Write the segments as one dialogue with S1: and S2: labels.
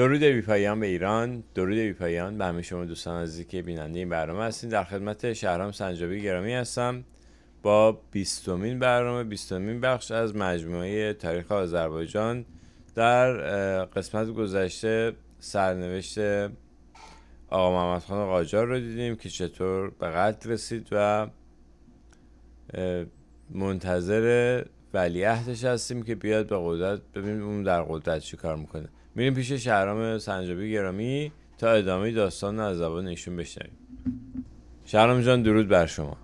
S1: درود بی‌پایان به ایران، درود بی‌پایان به همه شما دوستان عزیزی که بیننده این برنامه هستین. در خدمت شهرام سنجابی گرامی هستم با 20مین برنامه، 20مین بخش از مجموعه تاریخ آذربایجان. در قسمت گذشته سرنوشت آقا محمد خان قاجار رو دیدیم که چطور به قتل رسید و منتظر ولیعهدش هستیم که بیاد به قدرت، ببینیم اون در قدرت چی کار میکنه. میریم پیش شهرام سنجابی گرامی تا ادامه داستان از زبان ایشون بشنویم. شهرام جان درود بر شما.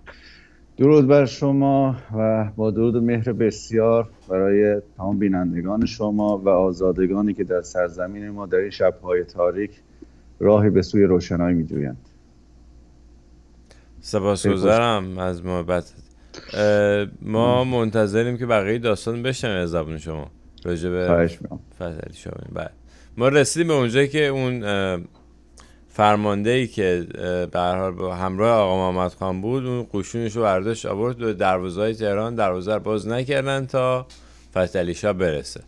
S2: درود بر شما و با درود و مهر بسیار برای تمام بینندگان شما و آزادگانی که در سرزمین ما در این شب‌های تاریک راهی به سوی روشنایی می‌جویند.
S1: سپاسگزارم از محبتت. ما منتظریم که بقیه داستان بشنویم از زبان شما راجع به فتحعلی شاه. بعد ما رسیدیم به اونجایی که اون فرماندهی که به هر حال با همراه آقا محمد خان بود، اون قشونش رو برداشت آورد به دروازه‌های تهران. دروازه رو باز نکردن تا فتحعلی شاه برسه.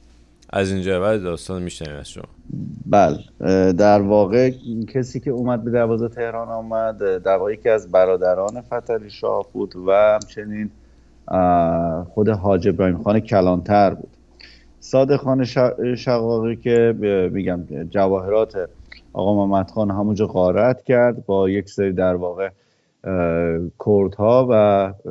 S1: از اینجا بعد داستان میشنویم از شما.
S2: بله، در واقع کسی که اومد به دروازه تهران آمد در واقع یکی از برادران فتحعلی شاه بود و همچنین خود حاج ابراهیم خان کلانتر بود. صادق خان شقاقی که میگم جواهرات آقا محمد خان همونجا غارت کرد با یک سری در واقع کردها و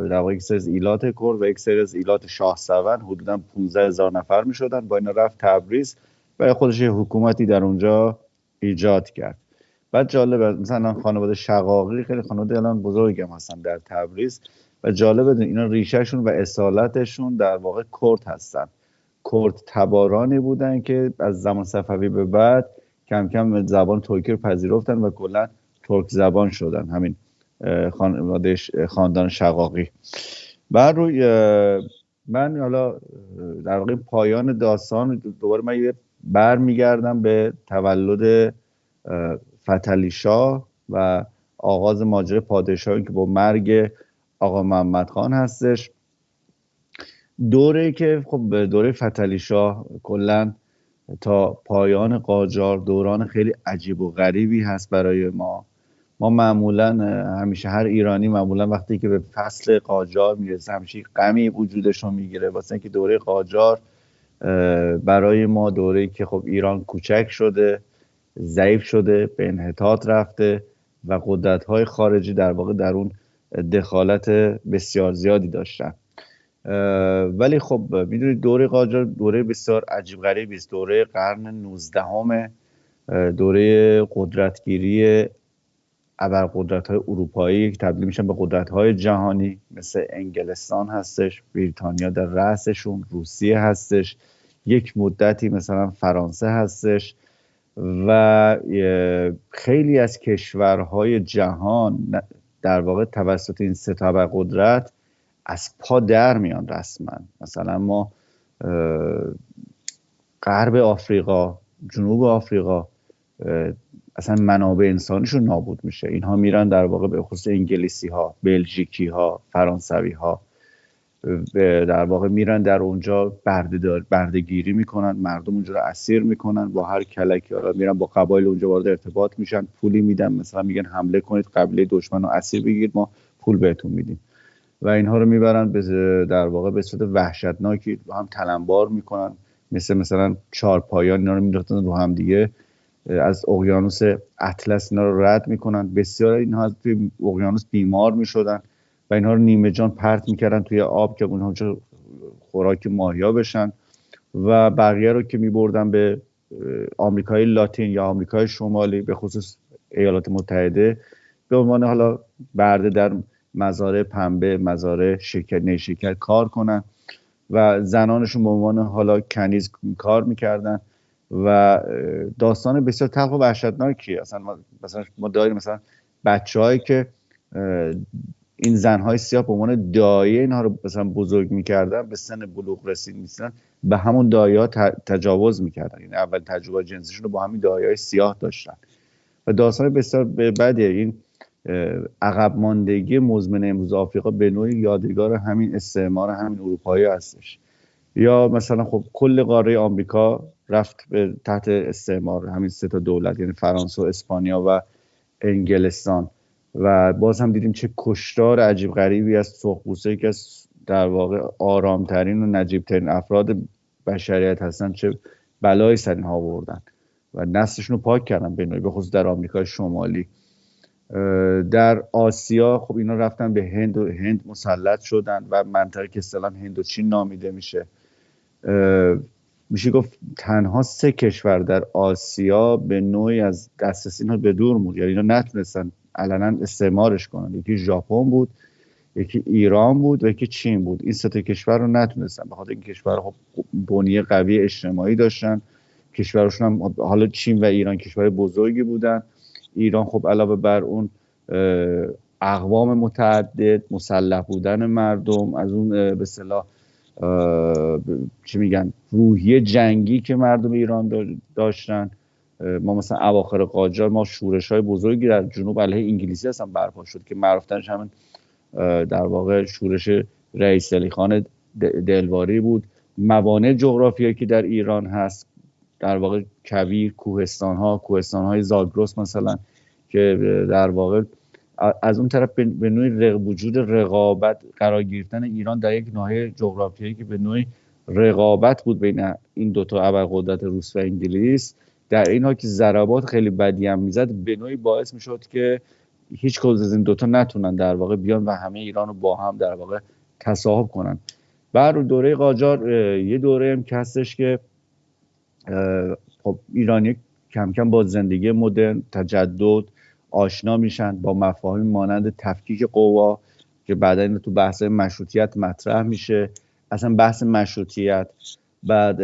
S2: در واقع یک سری از ایلات کرد و یک سری از ایلات شاهسوند، حدودا 15,000 نفر می شدن. با اینا رفت تبریز و خودش یه حکومتی در اونجا ایجاد کرد. بعد جالبه مثلا خانواده شقاقی خیلی خانواده الان بزرگی هم هستن در تبریز و جالبه اینا ریشهشون و اصالتشون در واقع کرد هستن. کرد تبارانی بودن که از زمان صفوی به بعد کم کم زبان ترکی رو پذیرفتن و کلا ترک زبان شدن. همین خاندان شقاقی. بعد روی من حالا در واقع پایان داستان دوباره من برمیگردم به تولد فتحعلی شاه و آغاز ماجرای پادشاهی که با مرگ آقا محمد خان هستش. دوره‌ای که خب دوره فتحعلی شاه کلا تا پایان قاجار دوران خیلی عجیب و غریبی هست برای ما. معمولا همیشه هر ایرانی معمولا وقتی که به فصل قاجار میرسه همیشه غمی وجودشون میگیره، واسه اینکه دوره قاجار برای ما دوره‌ای که خب ایران کوچک شده، ضعیف شده، به انحطاط رفته و قدرت‌های خارجی در واقع در اون دخالت بسیار زیادی داشتن. ولی خب میدونید دوره قاجار دوره بسیار عجیب غریبی است. دوره قرن 19 دوره قدرتگیری ابرقدرت‌های اروپایی که تبدیل میشن به قدرت‌های جهانی، مثل انگلستان هستش، بریتانیا در رأسشون، روسیه هستش، یک مدتی مثلا فرانسه هستش و خیلی از کشورهای جهان در واقع توسط این سه تا ابرقدرت از پا در میان رسما. مثلا ما غرب آفریقا، جنوب آفریقا اصلا منابع انسانیشون نابود میشه. اینها میرن در واقع به خصوص انگلیسی ها، بلژیکی ها، فرانسوی ها در واقع میرن در اونجا بردهگیری میکنن، مردم اونجا رو اسیر میکنن با هر کلکی. میرن با قبایل اونجا وارد ارتباط میشن، پولی میدن، مثلا میگن حمله کنید قبیله دشمن رو اسیر بگیرید، ما پول بهتون میدیم و اینها رو میبرن در واقع به صورت وحشتناکی هم تلمبار میکنن. مثلا چارپایان اینا رو میندازن رو هم دیگه، از اقیانوس اطلس اینا رو رد میکنن. بسیار اینها از توی اقیانوس بیمار میشدن و اینها رو نیمه جان پرت میکردن توی آب که اونها خوراک ماهیا بشن و بقیه رو که میبردن به آمریکای لاتین یا آمریکای شمالی، به خصوص ایالات متحده، به عنوان حالا برده در مزارع پنبه، مزارع نیشکر کار کنن و زنانشون به عنوان حالا کنیز کار میکردن و داستان بسیار تلخ و وحشتناکی. مثلا ما داریم مثلا بچه‌هایی که این زنهای سیاه به عنوان دایه اینها رو مثلا بزرگ میکردن، به سن بلوغ رسید میشدن، به همون دایه‌ها تجاوز میکردن. یعنی اول تجربه جنسیشون رو با همین دایه‌های سیاه داشتن و داستان بسیار بدیه. این عقب ماندگی مزمن امروز آفریقا به نوعی یادگار همین استعمار همین اروپایی هستش. یا مثلا خب کل قاره آمریکا رفت به تحت استعمار همین سه تا دولت، یعنی فرانسه و اسپانیا و انگلستان. و باز هم دیدیم چه کشتار عجیب غریبی از سرخپوسته که از در واقع آرامترین و نجیبترین افراد بشریت هستن، چه بلایی سر اینها آوردن و نسلشون رو پاک کردن، به خصوص در آمریکای شمالی. در آسیا خب اینا رفتن به هند مسلط شدن و منطقه که اصطلاحاً هندوچین نامیده میشه. میشه گفت تنها 3 کشور در آسیا به نوعی از دسترسی اینا به دور موند، یعنی اینا نتونستن علنا استعمارش کنن. یکی ژاپن بود، یکی ایران بود و یکی چین بود. این 3 کشور رو نتونستن، بخاطر این کشور خب بنیه قوی اجتماعی داشتن. کشورشون هم حالا چین و ایران کشور بزرگی بودن. ایران خب علاوه بر اون اقوام متعدد، مسلح بودن مردم، از اون به اصطلاح چی میگن روحیه جنگی که مردم ایران داشتن. ما مثلا اواخر قاجار ما شورش‌های بزرگی در جنوب علیه انگلیسی هستن برپا شد که معروف‌ترش همین در واقع شورش رئیس علی خان دلواری بود. موانع جغرافیایی که در ایران هست، در واقع کویر، کوهستان‌های زاگرس مثلا، که در واقع از اون طرف به نوعی وجود رقابت قرار گرفتن ایران در یک ناحیه جغرافیایی که به نوعی رقابت بود بین این دوتا ابرقدرت روس و انگلیس، در این حال که ضربات خیلی بدی هم میزد، به نوعی باعث میشد که هیچ کدوم از این دوتا نتونن در واقع بیان و همه ایران رو با هم در واقع تصاحب کنن. بعد دوره قاجار یه دوره هم که هستش که خب ایرانی کم کم با زندگی مدرن، تجدد آشنا میشن، با مفاهیم مانند تفکیک قوا که بعدا اینو تو بحث مشروطیت مطرح میشه، اصلا بحث مشروطیت، بعد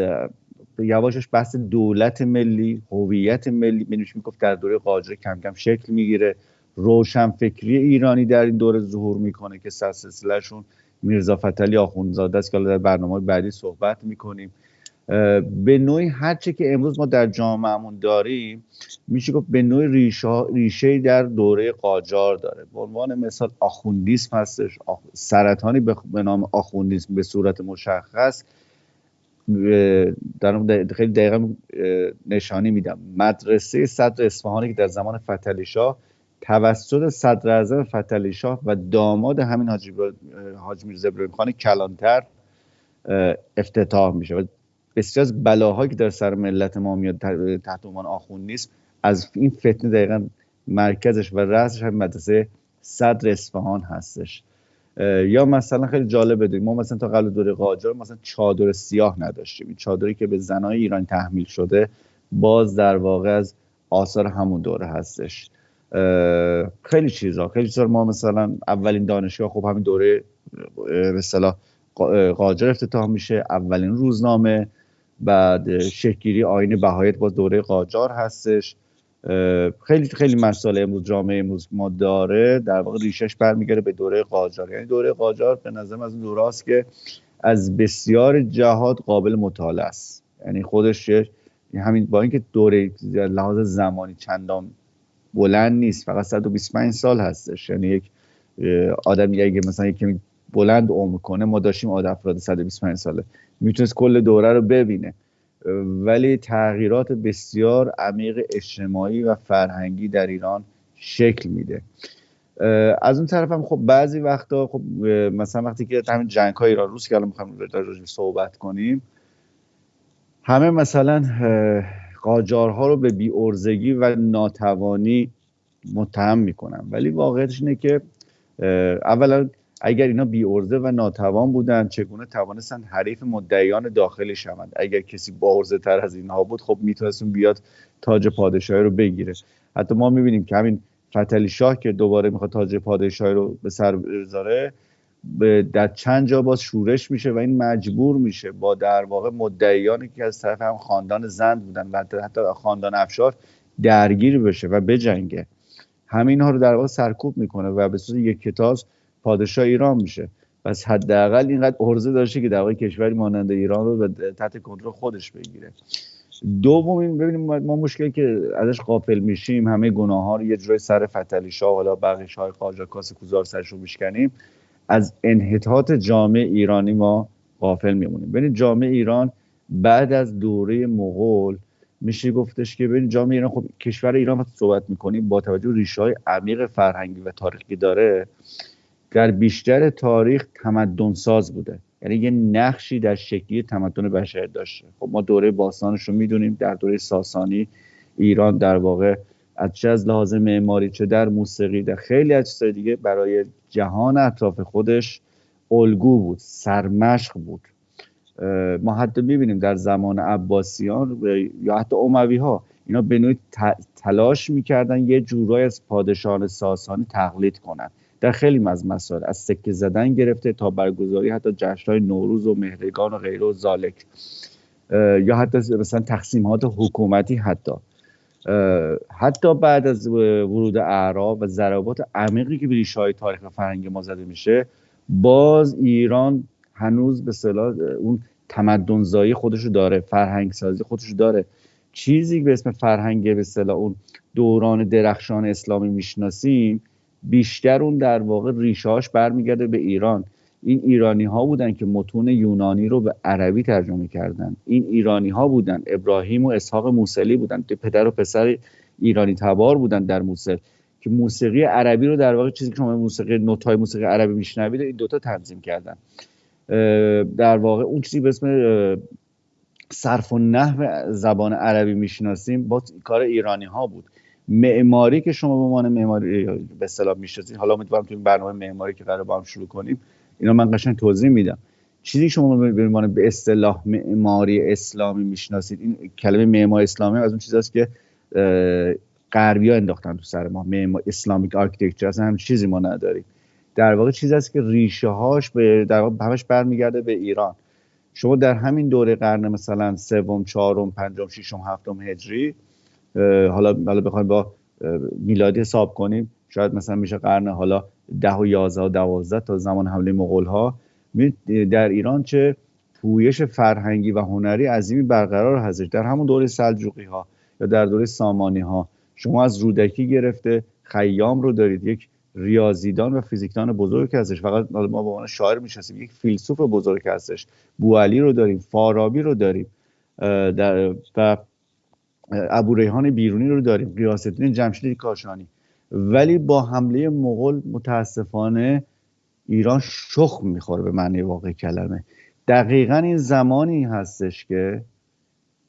S2: یواشش بحث دولت ملی، هویت ملی میشه میگفت در دوره قاجار کم کم شکل میگیره. روشنفکری ایرانی در این دوره ظهور میکنه که سلسلهشون میرزا فتحعلی آخوندزاده است که حالا در برنامه بعدی صحبت میکنیم. به نوعی هرچه که امروز ما در جامعهمون داریم میشه گفت به نوعی ریشه در دوره قاجار داره. به عنوان مثال آخوندیسم هستش، سرطانی به نام آخوندیسم به صورت مشخص. در خیلی دقیقا نشانی میدم. مدرسه صدر اصفهانی که در زمان فتحعلی شاه توسط صدر اعظم فتحعلی شاه و داماد همین حاج میرزا ابراهیم خان کلانتر افتتاح میشه و بسیار از بلاهایی که در سر ملت ما میاد تحت عنوان آخوندیسم از این فتنه دقیقا مرکزش و رأسش هم مدرسه صدر اصفهان هستش. یا مثلا خیلی جالب بدونیم ما مثلا تا قبل دوره قاجار مثلا چادر سیاه نداشتیم. این چادری که به زنای ایران تحمیل شده باز در واقع از آثار همون دوره هستش. خیلی چیزا ما مثلا اولین دانشگاه خب همین دوره به اصطلاح قاجار افتتاح میشه، اولین روزنامه، بعد شکل‌گیری آیین بهایت باز دوره قاجار هستش. خیلی خیلی مسائل امروز جامعه امروز ما داره در واقع ریشش برمیگره به دوره قاجار. یعنی دوره قاجار به نظرم از اون دوره‌است که از بسیار جهات قابل مطالعه است. یعنی خودش همین با اینکه دوره لحاظ زمانی چندان بلند نیست، فقط 125 سال هستش. یعنی یک آدمی اگه مثلا یکی بلند عمر کنه، ما داشتیم افراد 125 ساله میتونست کل دوره رو ببینه، ولی تغییرات بسیار عمیق اجتماعی و فرهنگی در ایران شکل میده. از اون طرف هم خب بعضی وقتا خب مثلا وقتی که همین جنگ‌های ایران روس که الان می‌خوایم راجعش صحبت کنیم، همه مثلا قاجارها رو به بی‌عرضگی و ناتوانی متهم میکنن، ولی واقعیتش اینه که اولا اگر اینا بی‌عرضه و ناتوان بودن چگونه توانستن حریف مدعیان داخلی شوند؟ اگر کسی باعرضه تر از اینها بود خب میتونست بیاد تاج پادشاهی رو بگیره. حتی ما میبینیم که همین فتحعلی شاه که دوباره میخواد تاج پادشاهی رو به سر بذاره، در چند جا باز شورش میشه و این مجبور میشه با در واقع مدعیانی که از طرف هم خاندان زند بودن و حتی خاندان افشار درگیر بشه و بجنگه. همین ها رو در واقع سرکوب میکنه و به صورت یک کتاز پادشاه ایران میشه. پس حداقل اینقدر عرضه داشته که در واقع کشوری مانند ایران رو تحت کنترل خودش بگیره. دوم ببینیم ما مشکلی که ازش غافل میشیم، همه گناه ها رو یه جوری سر فتحعلی شاه و حالا بقیه شاه قاجار کاسه کوزار سرشو میشکنیم، از انحطاط جامعه ایرانی ما غافل میمونیم. ببینید جامعه ایران بعد از دوره مغول میشه گفتش که ببین جامعه ایران، خب کشور ایران وقتی صحبت میکنیم با توجه به ریشه‌های عمیق فرهنگی و تاریخی داره، در بیشتر تاریخ تمدن ساز بوده، یعنی یه نقشی در شکلی تمدن بشر داشته. خب ما دوره باستانش رو میدونیم، در دوره ساسانی ایران در واقع چه از لحاظ معماری چه در موسیقی در خیلی از چیزهای دیگه برای جهان اطراف خودش الگو بود، سرمشق بود. ما حتی میبینیم در زمان عباسیان یا حتی اموی ها اینا به نوعی تلاش میکردن یه جورایی از پادشاهان ساسانی تقلید کنن در خیلی از مسائل، از سکه زدن گرفته تا برگزاری حتی جشن‌های نوروز و مهرگان و غیره و ذالک، یا حتی مثلا تقسیمات حکومتی. حتی بعد از ورود اعراب و ضربات عمیقی که به ریشه‌های تاریخ و فرهنگ ما زده میشه، باز ایران هنوز به اصطلاح اون تمدن‌زایی خودشو داره، فرهنگ سازی خودشو داره. چیزی به اسم فرهنگ به اصطلاح اون دوران درخشان اسلامی میشناسیم، بیشتر اون در واقع ریشه‌هاش برمیگرده به ایران. این ایرانی ها بودن که متون یونانی رو به عربی ترجمه کردن. این ایرانی ها بودن، ابراهیم و اسحاق موصلی بودن، پدر و پسر ایرانی تبار بودن در موصل، که موسیقی عربی رو در واقع چیزی که شما موسیقی نوت‌های موسیقی عربی میشنوید این دوتا تنظیم کردن. در واقع اون چیزی به اسم صرف و نحو زبان عربی میشناسیم با کار ایرانی ها بود. معماری که شما به عنوان معماری به اصطلاح میشناسید، حالا امیدوارم تو این برنامه معماری که قراره با هم شروع کنیم اینا من قشنگ توضیح میدم. چیزی شما به عنوان به اصطلاح معماری اسلامی میشناسید، این کلمه معماری اسلامی از اون چیزاست که غربی‌ها انداختن تو سر ما. معماری اسلامیک آرکیتکچر اصلا هم چیزی ما نداریم. در واقع چیزی است که ریشه هاش به در واقع همش برمیگرده به ایران. شما در همین دوره قرن مثلا سوم، چهارم، پنجم، ششم، هفتم هجری، حالا بخوایم با میلادی حساب کنیم، شاید مثلا میشه قرن حالا 10 و 11 و 12 تا زمان حمله مغول ها، در ایران چه پویش فرهنگی و هنری عظیمی برقرار هستش. در همون دوره سلجوقی ها یا در دوره سامانی ها شما از رودکی گرفته خیام رو دارید، یک ریاضیدان و فیزیکدان بزرگ هستش، فقط ما به عنوان شاعر میشناسیم، یک فیلسوف بزرگ هستش، بوعلی رو داریم، فارابی رو داریم، و ابوریحان بیرونی رو داریم، غیاث‌الدین جمشیدی کاشانی. ولی با حمله مغول متاسفانه ایران شخم میخوره به معنی واقعی کلمه. دقیقاً این زمانی هستش که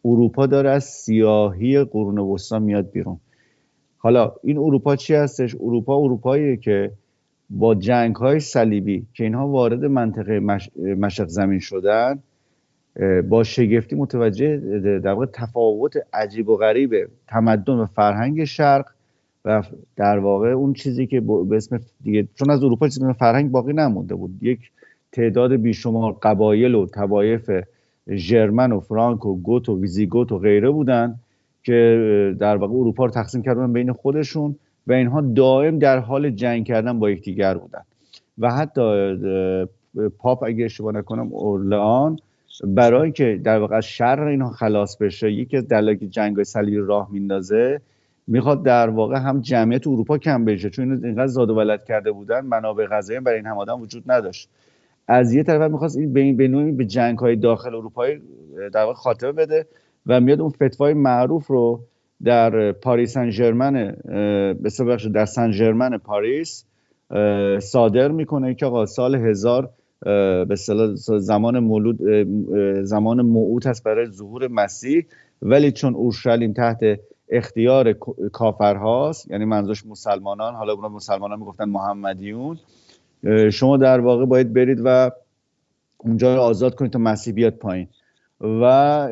S2: اروپا داره از سیاهی قرون وسطی میاد بیرون. حالا این اروپا چی هستش؟ اروپاییه که با جنگ‌های صلیبی که اینها وارد منطقه مشرق زمین شدن، با شگفتی متوجه در واقع تفاوت عجیب و غریب تمدن و فرهنگ شرق و در واقع اون چیزی که به اسم دیگه، چون از اروپا چیزی به فرهنگ باقی نمونده بود، یک تعداد بیشمار قبایل و طوایف ژرمن و فرانک و گوت و ویزیگوت و غیره بودن که در واقع اروپا رو تقسیم کردن بین خودشون و اینها دائم در حال جنگ کردن با یکدیگر بودن. و حتی پاپ اگه اشتباه نکنم اورلئان، برای که در واقع از شر اینها خلاص بشه، یکی از دلایلی که جنگ‌های صلیبی راه میندازه، میخواد در واقع هم جمعیت اروپا کم بشه، چون اینقدر زاد و ولد کرده بودن، منابع غذایی برای این هم آدم وجود نداشت. از یه طرف میخواست این به نوعی به جنگ‌های داخل اروپایی در واقع خاتمه بده و میاد اون فتوای معروف رو در پاریس سن ژرمن، در سن ژرمن پاریس صادر میکنه که آقا سال 1000 به اصطلاح زمان مولود، زمان موعود هست برای ظهور مسیح، ولی چون اورشلیم تحت اختیار کافرهاست، یعنی منظورش مسلمانان، حالا اونا مسلمانان میگفتن محمدیون، شما در واقع باید برید و اونجا رو آزاد کنید تا مسیح بیاد پایین. و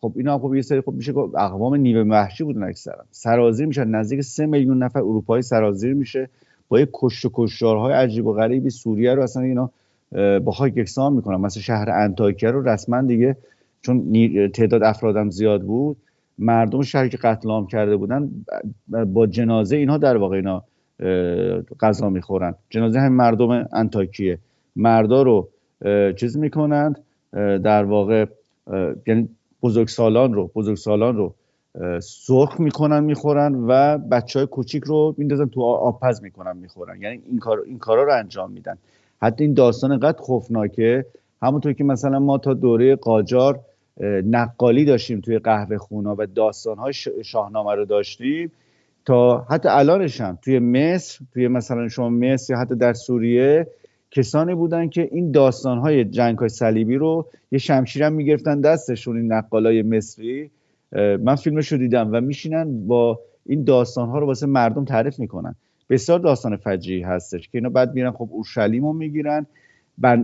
S2: خب اینا خب یه سری خب میشه اقوام نیمه وحشی بودن، اکثرا سرازیر میشن، نزدیک 3 میلیون نفر اروپایی سرازیر میشه با یک کشت و کشتارهای عجیب و غریبی. سوریه رو اصلا اینا با خاک یکسان میکنن. مثلا شهر انطاکیه رو رسما دیگه چون تعداد افرادم زیاد بود، مردم شهری که قتل عام کرده بودن با جنازه اینها در واقع اینا غذا میخورن. جنازه هم مردم انطاکیه، مردا رو چیز میکنند در واقع، یعنی بزرگسالان رو سرخ میکنن میخورن و بچهای کوچیک رو میندازن تو آبپز میکنن میخورن. یعنی این کارا رو انجام میدن. حتی این داستان اینقدر خوفناکه، همونطور که مثلا ما تا دوره قاجار نقالی داشتیم توی قهوه خونا و داستان‌های شاهنامه رو داشتیم، تا حتی الانش هم توی مصر، توی مثلا شما مصر یا حتی در سوریه کسانی بودن که این داستان‌های جنگ‌های صلیبی رو یه شمشیرم میگرفتن دستشون، این نقالای مصری. من فیلمش رو دیدم و میشینن با این داستان‌ها رو واسه مردم تعریف میکنن. بسیار داستان فجیعی هستش که اینا بعد میرن خب اورشلیم رو میگیرن،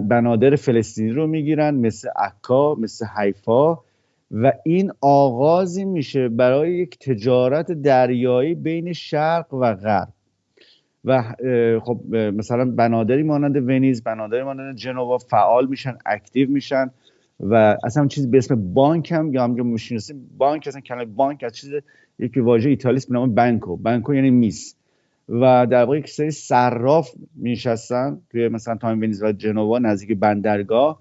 S2: بنادر فلسطینی رو میگیرن مثل عکا، مثل حیفا، و این آغازی میشه برای یک تجارت دریایی بین شرق و غرب. و خب مثلا بنادری مانند ونیز، بنادری مانند جنوا فعال میشن، اکتیو میشن و اصلا چیزی به اسم بانک هم یا همونجا میشناسیم بانک، اصلا کلمه بانک از چیز یک واژه ایتالیست به نام بانکو، بانکو یعنی میز. و در واقع یک سری صراف میشستن توی مثلا تایم ونیز و جنوا نزدیک بندرگاه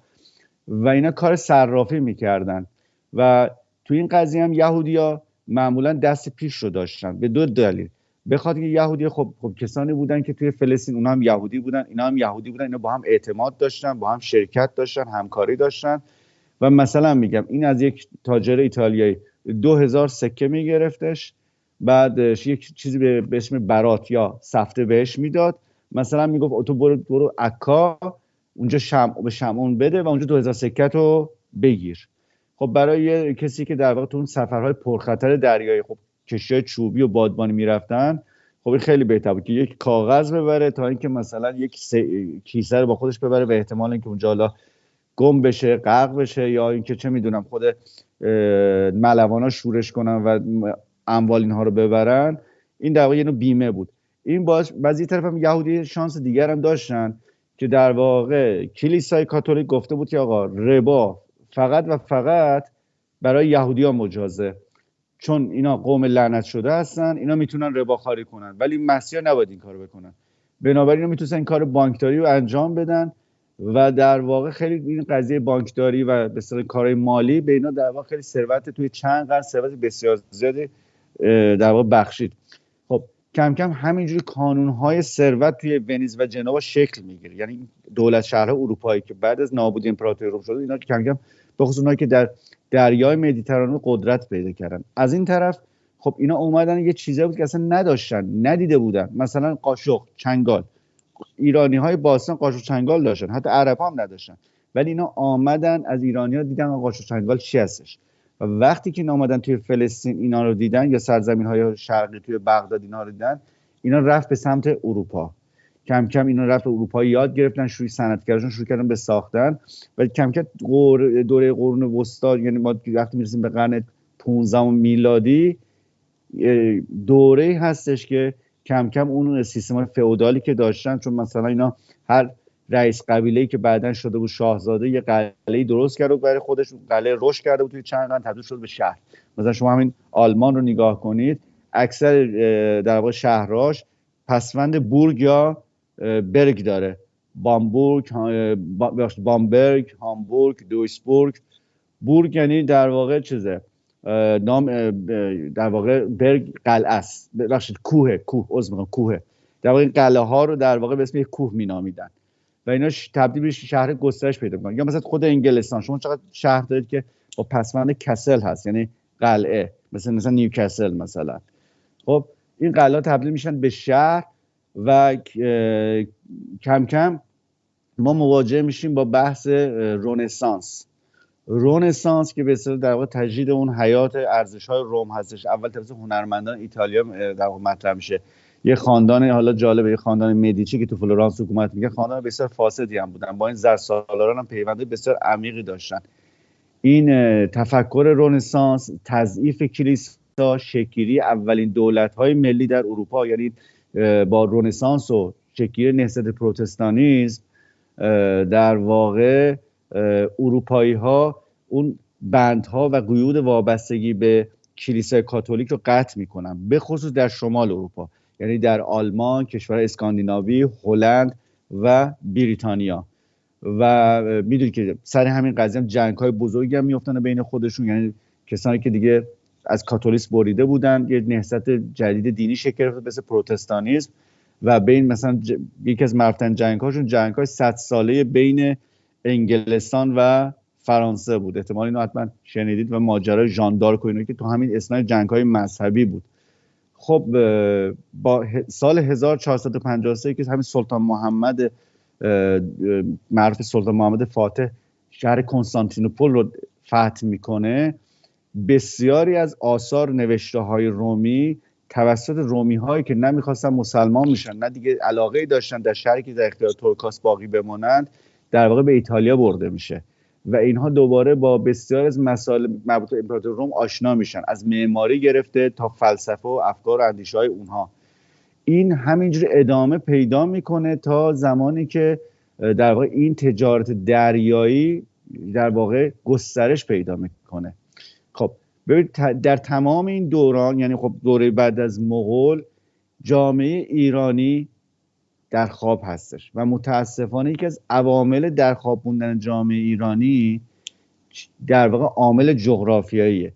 S2: و اینا کار صرافی میکردن. و توی این قضیه هم یهودیا معمولا دست پیش رو داشتن به دو دلیل. بخاطر که یهودی خب کسانی بودن که توی فلسطین اونا هم یهودی بودن، اینا هم یهودی بودن، اینا با هم اعتماد داشتن، با هم شرکت داشتن، همکاری داشتن. و مثلا میگم این از یک تاجر ایتالیایی 2000 سکه میگرفتش، بعدش یک چیزی به اسم برات یا سفته بهش میداد، مثلا میگفت تو برو عکا اونجا به شمعون بده و اونجا 2000 سکت رو بگیر. خب برای کسی که در واقع تو اون سفرهای پرخطر دریایی خب کشتی چوبی و بادبانی میرفتن، خب این خیلی بهتر بود که یک کاغذ ببره تا اینکه مثلا یک کیسه رو با خودش ببره به احتمال اینکه اونجا حالا گم بشه، غرق بشه، یا اینکه چه میدونم خود ملوانا شورش کنن و اموال اینها رو ببرن. این در واقع یه نوع بیمه بود. این باز بعضی طرف هم یهودی شانس دیگر هم داشتن که در واقع کلیسای کاتولیک گفته بود که آقا ربا فقط و فقط برای یهودی‌ها مجازه، چون اینا قوم لعنت شده هستن، اینا میتونن ربا خواری کنن ولی مسیحا نباید این کارو بکنن. بنابراین اینا میتونن این کار بانکداری رو انجام بدن و در واقع خیلی این قضیه بانکداری و به اصطلاح کارهای مالی به اینا در واقع خیلی ثروت توی چند قرن ثروت بسیار زیادی در واقع بخشید. خب کم کم همینجوری کانونهای ثروت توی ونیز و جنوا شکل میگیره. یعنی دولت شهرهای اروپایی که بعد از نابودی امپراتوری روم شده، اینا کم کم به خصوص اونایی که در دریای مدیترانه قدرت پیدا کردن. از این طرف خب اینا اومدن یه چیزایی بود که اصلا نداشتن، ندیده بودن، مثلا قاشق، چنگال. ایرانی‌های باستان قاشق چنگال داشتن، حتی عرب‌ها هم نداشتن، ولی اینا آمدن از ایرانی‌ها دیدن قاشق چنگال چی هستش. و وقتی که اینا اومدن توی فلسطین اینا رو دیدن یا سرزمین‌های شرقی توی بغداد اینا رو دیدن، اینا رفت به سمت اروپا. کم کم اینا رفت اروپا یاد گرفتن، شروع صنعتگراشون شروع کردن به ساختن و کم کم دوره قرون وسطا، یعنی ما وقتی میرسیم به قرن 15 میلادی، دوره هستش که کم کم اون سیستم فئودالی که داشتن، چون مثلا اینا هر رئیس قبیله‌ای که بعدن شده بود شاهزاده یه قلعه‌ای درست کرده بود برای خودش، قلعه رشد کرده بود توی چند قرن تبدیل شد به شهر. مثلا شما همین آلمان رو نگاه کنید، اکثر در واقع شهرهاش پسوند بورگ یا برگ داره. بامبرگ، هامبورگ، دویسبورگ. بورگ یعنی در واقع چیزه، نام در واقع برگ قلعه است، ببخشید کوه کوه. در واقع قلعه ها رو در واقع به اسم یک کوه مینامیدن و اینا تبدیل به شهر گسترش پیدا می‌کنن. یا مثلا خود انگلستان، شما چقدر شهر دارید که با پسوند کسل هست، یعنی قلعه، مثلا نیوکاسل مثلا. خب این قلعه تبدیل میشن به شهر و کم کم ما مواجه میشیم با بحث رنسانس که به اصطلاح در واقع تجدید اون حیات ارزش‌های روم هستش. اول توسط هنرمندان ایتالیا در واقع مطرح میشه. یه خاندان، حالا جالبه، یه خاندان مدیچی که تو فلورانس حکومت میگه، خاندان بسیار فاسدی هم بودن، با این زرسالاران هم پیوند بسیار عمیقی داشتن. این تفکر رنسانس، تضعیف کلیسا، شکل‌گیری اولین دولت‌های ملی در اروپا، یعنی با رنسانس و شکل‌گیری نهضت پروتستانیسم در واقع اروپایی‌ها اون بندها و قیود وابستگی به کلیسای کاتولیک رو قطع میکنن، به خصوص در شمال اروپا، یعنی در آلمان، کشور اسکاندیناوی، هلند و بریتانیا. و میدونید که سر همین قضیه هم جنگ‌های بزرگی هم میافتن بین خودشون، یعنی کسانی که دیگه از کاتولیسم بریده بودن، یه نهضت جدید دینی شکل گرفت مثل پروتستانیسم و بین مثلا یکی از معروف‌ترین جنگ‌هاشون جنگ‌های 100 ساله بین انگلستان و فرانسه بود. احتمال اینو حتما شنیدید و ماجرای ژان دارک و اینا که تو همین اثنای جنگ‌های مذهبی بود. خب با سال 1453 که همین سلطان محمد معروف سلطان محمد فاتح شهر کنستانتینوپل رو فتح میکنه، بسیاری از آثار نوشته های رومی توسط رومی هایی که نمیخواستن مسلمان میشن، نه دیگه علاقه داشتن در شهری که در اختیار ترکاس باقی بمانند، در واقع به ایتالیا برده میشه و اینها دوباره با بسیار از مسائل مربوط به امپراتور روم آشنا میشن، از معماری گرفته تا فلسفه و افکار و اندیشه های اونها. این همینجور ادامه پیدا میکنه تا زمانی که در واقع این تجارت دریایی در واقع گسترش پیدا میکنه. خب ببینید در تمام این دوران، یعنی خب دوره بعد از مغول، جامعه ایرانی در خواب هستش و متاسفانه یکی از عوامل در خواب موندن جامعه ایرانی در واقع عامل جغرافیاییه.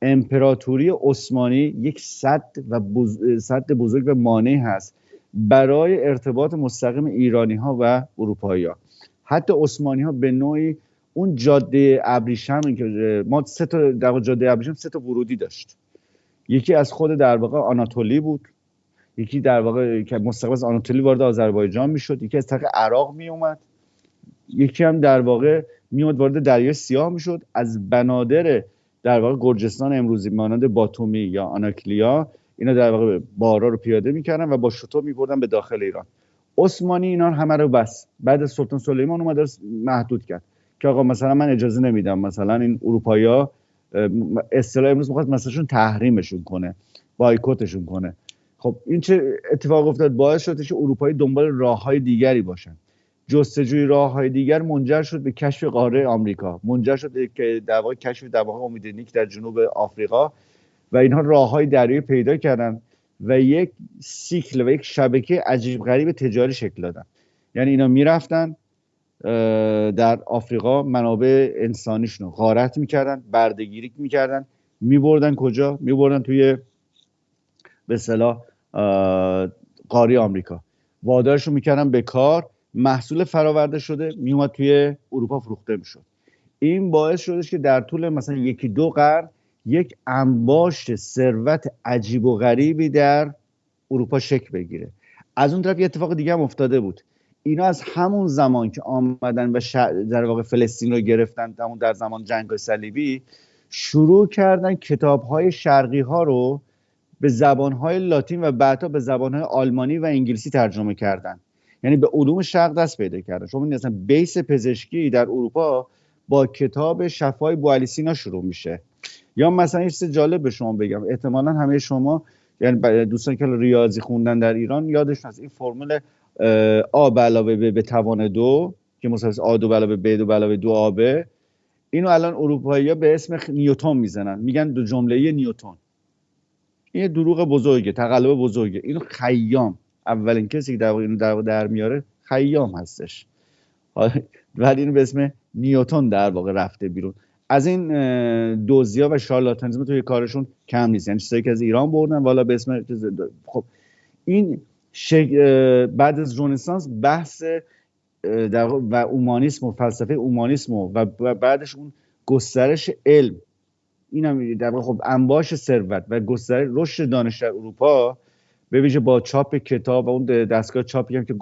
S2: امپراتوری عثمانی یک سد بزرگ و مانع هست برای ارتباط مستقیم ایرانی ها و اروپایی ها. حتی عثمانی ها به نوعی اون جاده ابریشم که ما در واقع جاده ابریشم 3 تا ورودی داشت. یکی از خود در واقع آناتولی بود، یکی در واقع که مستقیم از آناتولی وارد آذربایجان میشد، یکی از طریق عراق می اومد، یکی هم در واقع میومد وارد دریای سیاه میشد از بنادر در واقع گرجستان امروزی مانند باتومی یا آناکلیا. اینا در واقع بارا رو پیاده میکردن و با شتر میبردن به داخل ایران. عثمانی اینا همه رو بس بعد از سلطان سلیمان اومد محدود کرد که آقا مثلا من اجازه نمیدم مثلا این اروپایی‌ها اصطلاح امروز میخواد مثلا تحریمشون کنه، بایکوتشون کنه. خب این چه اتفاق افتاد؟ باعث شد که اروپایی دنبال راههای دیگری باشن. جستجوی راههای دیگر منجر شد به کشف قاره آمریکا، منجر شد که در واقع کشف در واقع امید نیک در جنوب آفریقا و اینها راههای دریایی پیدا کردن و یک سیکل و یک شبکه عجیب غریب تجاری شکل دادن. یعنی اینا میرفتن در آفریقا منابع انسانیشون رو غارت میکردن، بردهگیری میکردن، میبردن کجا؟ میبردن توی به اصطلاح قاره آمریکا، وادارشون میکردن به کار، محصول فراورده شده میومد توی اروپا فروخته میشد. این باعث شدش که در طول مثلا 1-2 قرن یک انباشت ثروت عجیب و غریبی در اروپا شکل بگیره. از اون طرف یه اتفاق دیگه هم افتاده بود. اینا از همون زمان که آمدن و در واقع فلسطین رو گرفتن، در زمان جنگ صلیبی، شروع کردن کتاب‌های شرقی ها رو به زبان‌های لاتین و بعدا به زبان‌های آلمانی و انگلیسی ترجمه کردن. یعنی به علوم شرق دست پیدا کردن. شما می‌بینید مثلا بیس پزشکی در اروپا با کتاب شفای بوعلی شروع میشه. یا مثلا یه چیز جالب به شما بگم، احتمالاً همه شما یعنی دوستان که ریاضی خوندن در ایران یادشون هست این فرمول آ به علاوه ب به توان 2 که مساوی آ2 به علاوه ب2 به علاوه 2 آب، اینو الان اروپایی‌ها به اسم نیوتن میزنن، میگن دو جمله نیوتن. این دروغ بزرگه، تقلب بزرگه. اینو خیام، اولین کسی که در واقع اینو در میاره خیام هستش، ولی اینو به اسم نیوتن در واقع رفته بیرون. از این دوزیا و شارلاتانیسم توی کارشون کم نیست، یعنی چیزایی که از ایران بردن والا به اسم خب این بعد از رنسانس بحث در واقع و اومانیسم و فلسفه اومانیسم و بعدش اون گسترش علم، این هم در واقع خب انباش ثروت و گسترش رشد دانش در اروپا به ویژه با چاپ کتاب و اون دستگاه چاپی هم که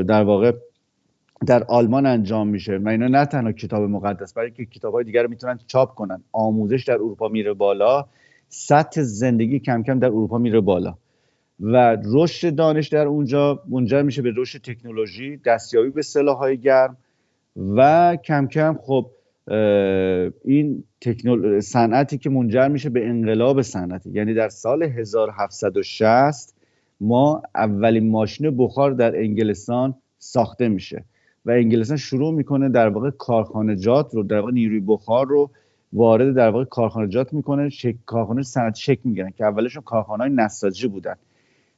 S2: در واقع در آلمان انجام میشه و اینا نه تنها کتاب مقدس، بلکه کتاب‌های دیگر رو میتونن چاپ کنن. آموزش در اروپا میره بالا، سطح زندگی کم کم در اروپا میره بالا و رشد دانش در اونجا منجر میشه به رشد تکنولوژی، دستیابی به سلاح‌های گرم و کم کم خب این صنعتی که منجر میشه به انقلاب صنعتی. یعنی در سال 1760 ما اولین ماشین بخار در انگلستان ساخته میشه و انگلستان شروع میکنه در واقع کارخانجات رو، در واقع نیروی بخار رو وارد در واقع کارخانجات میکنه، کارخانه صنعتی شکل میگیرن که اولشون کارخانه‌های نساجی بودن.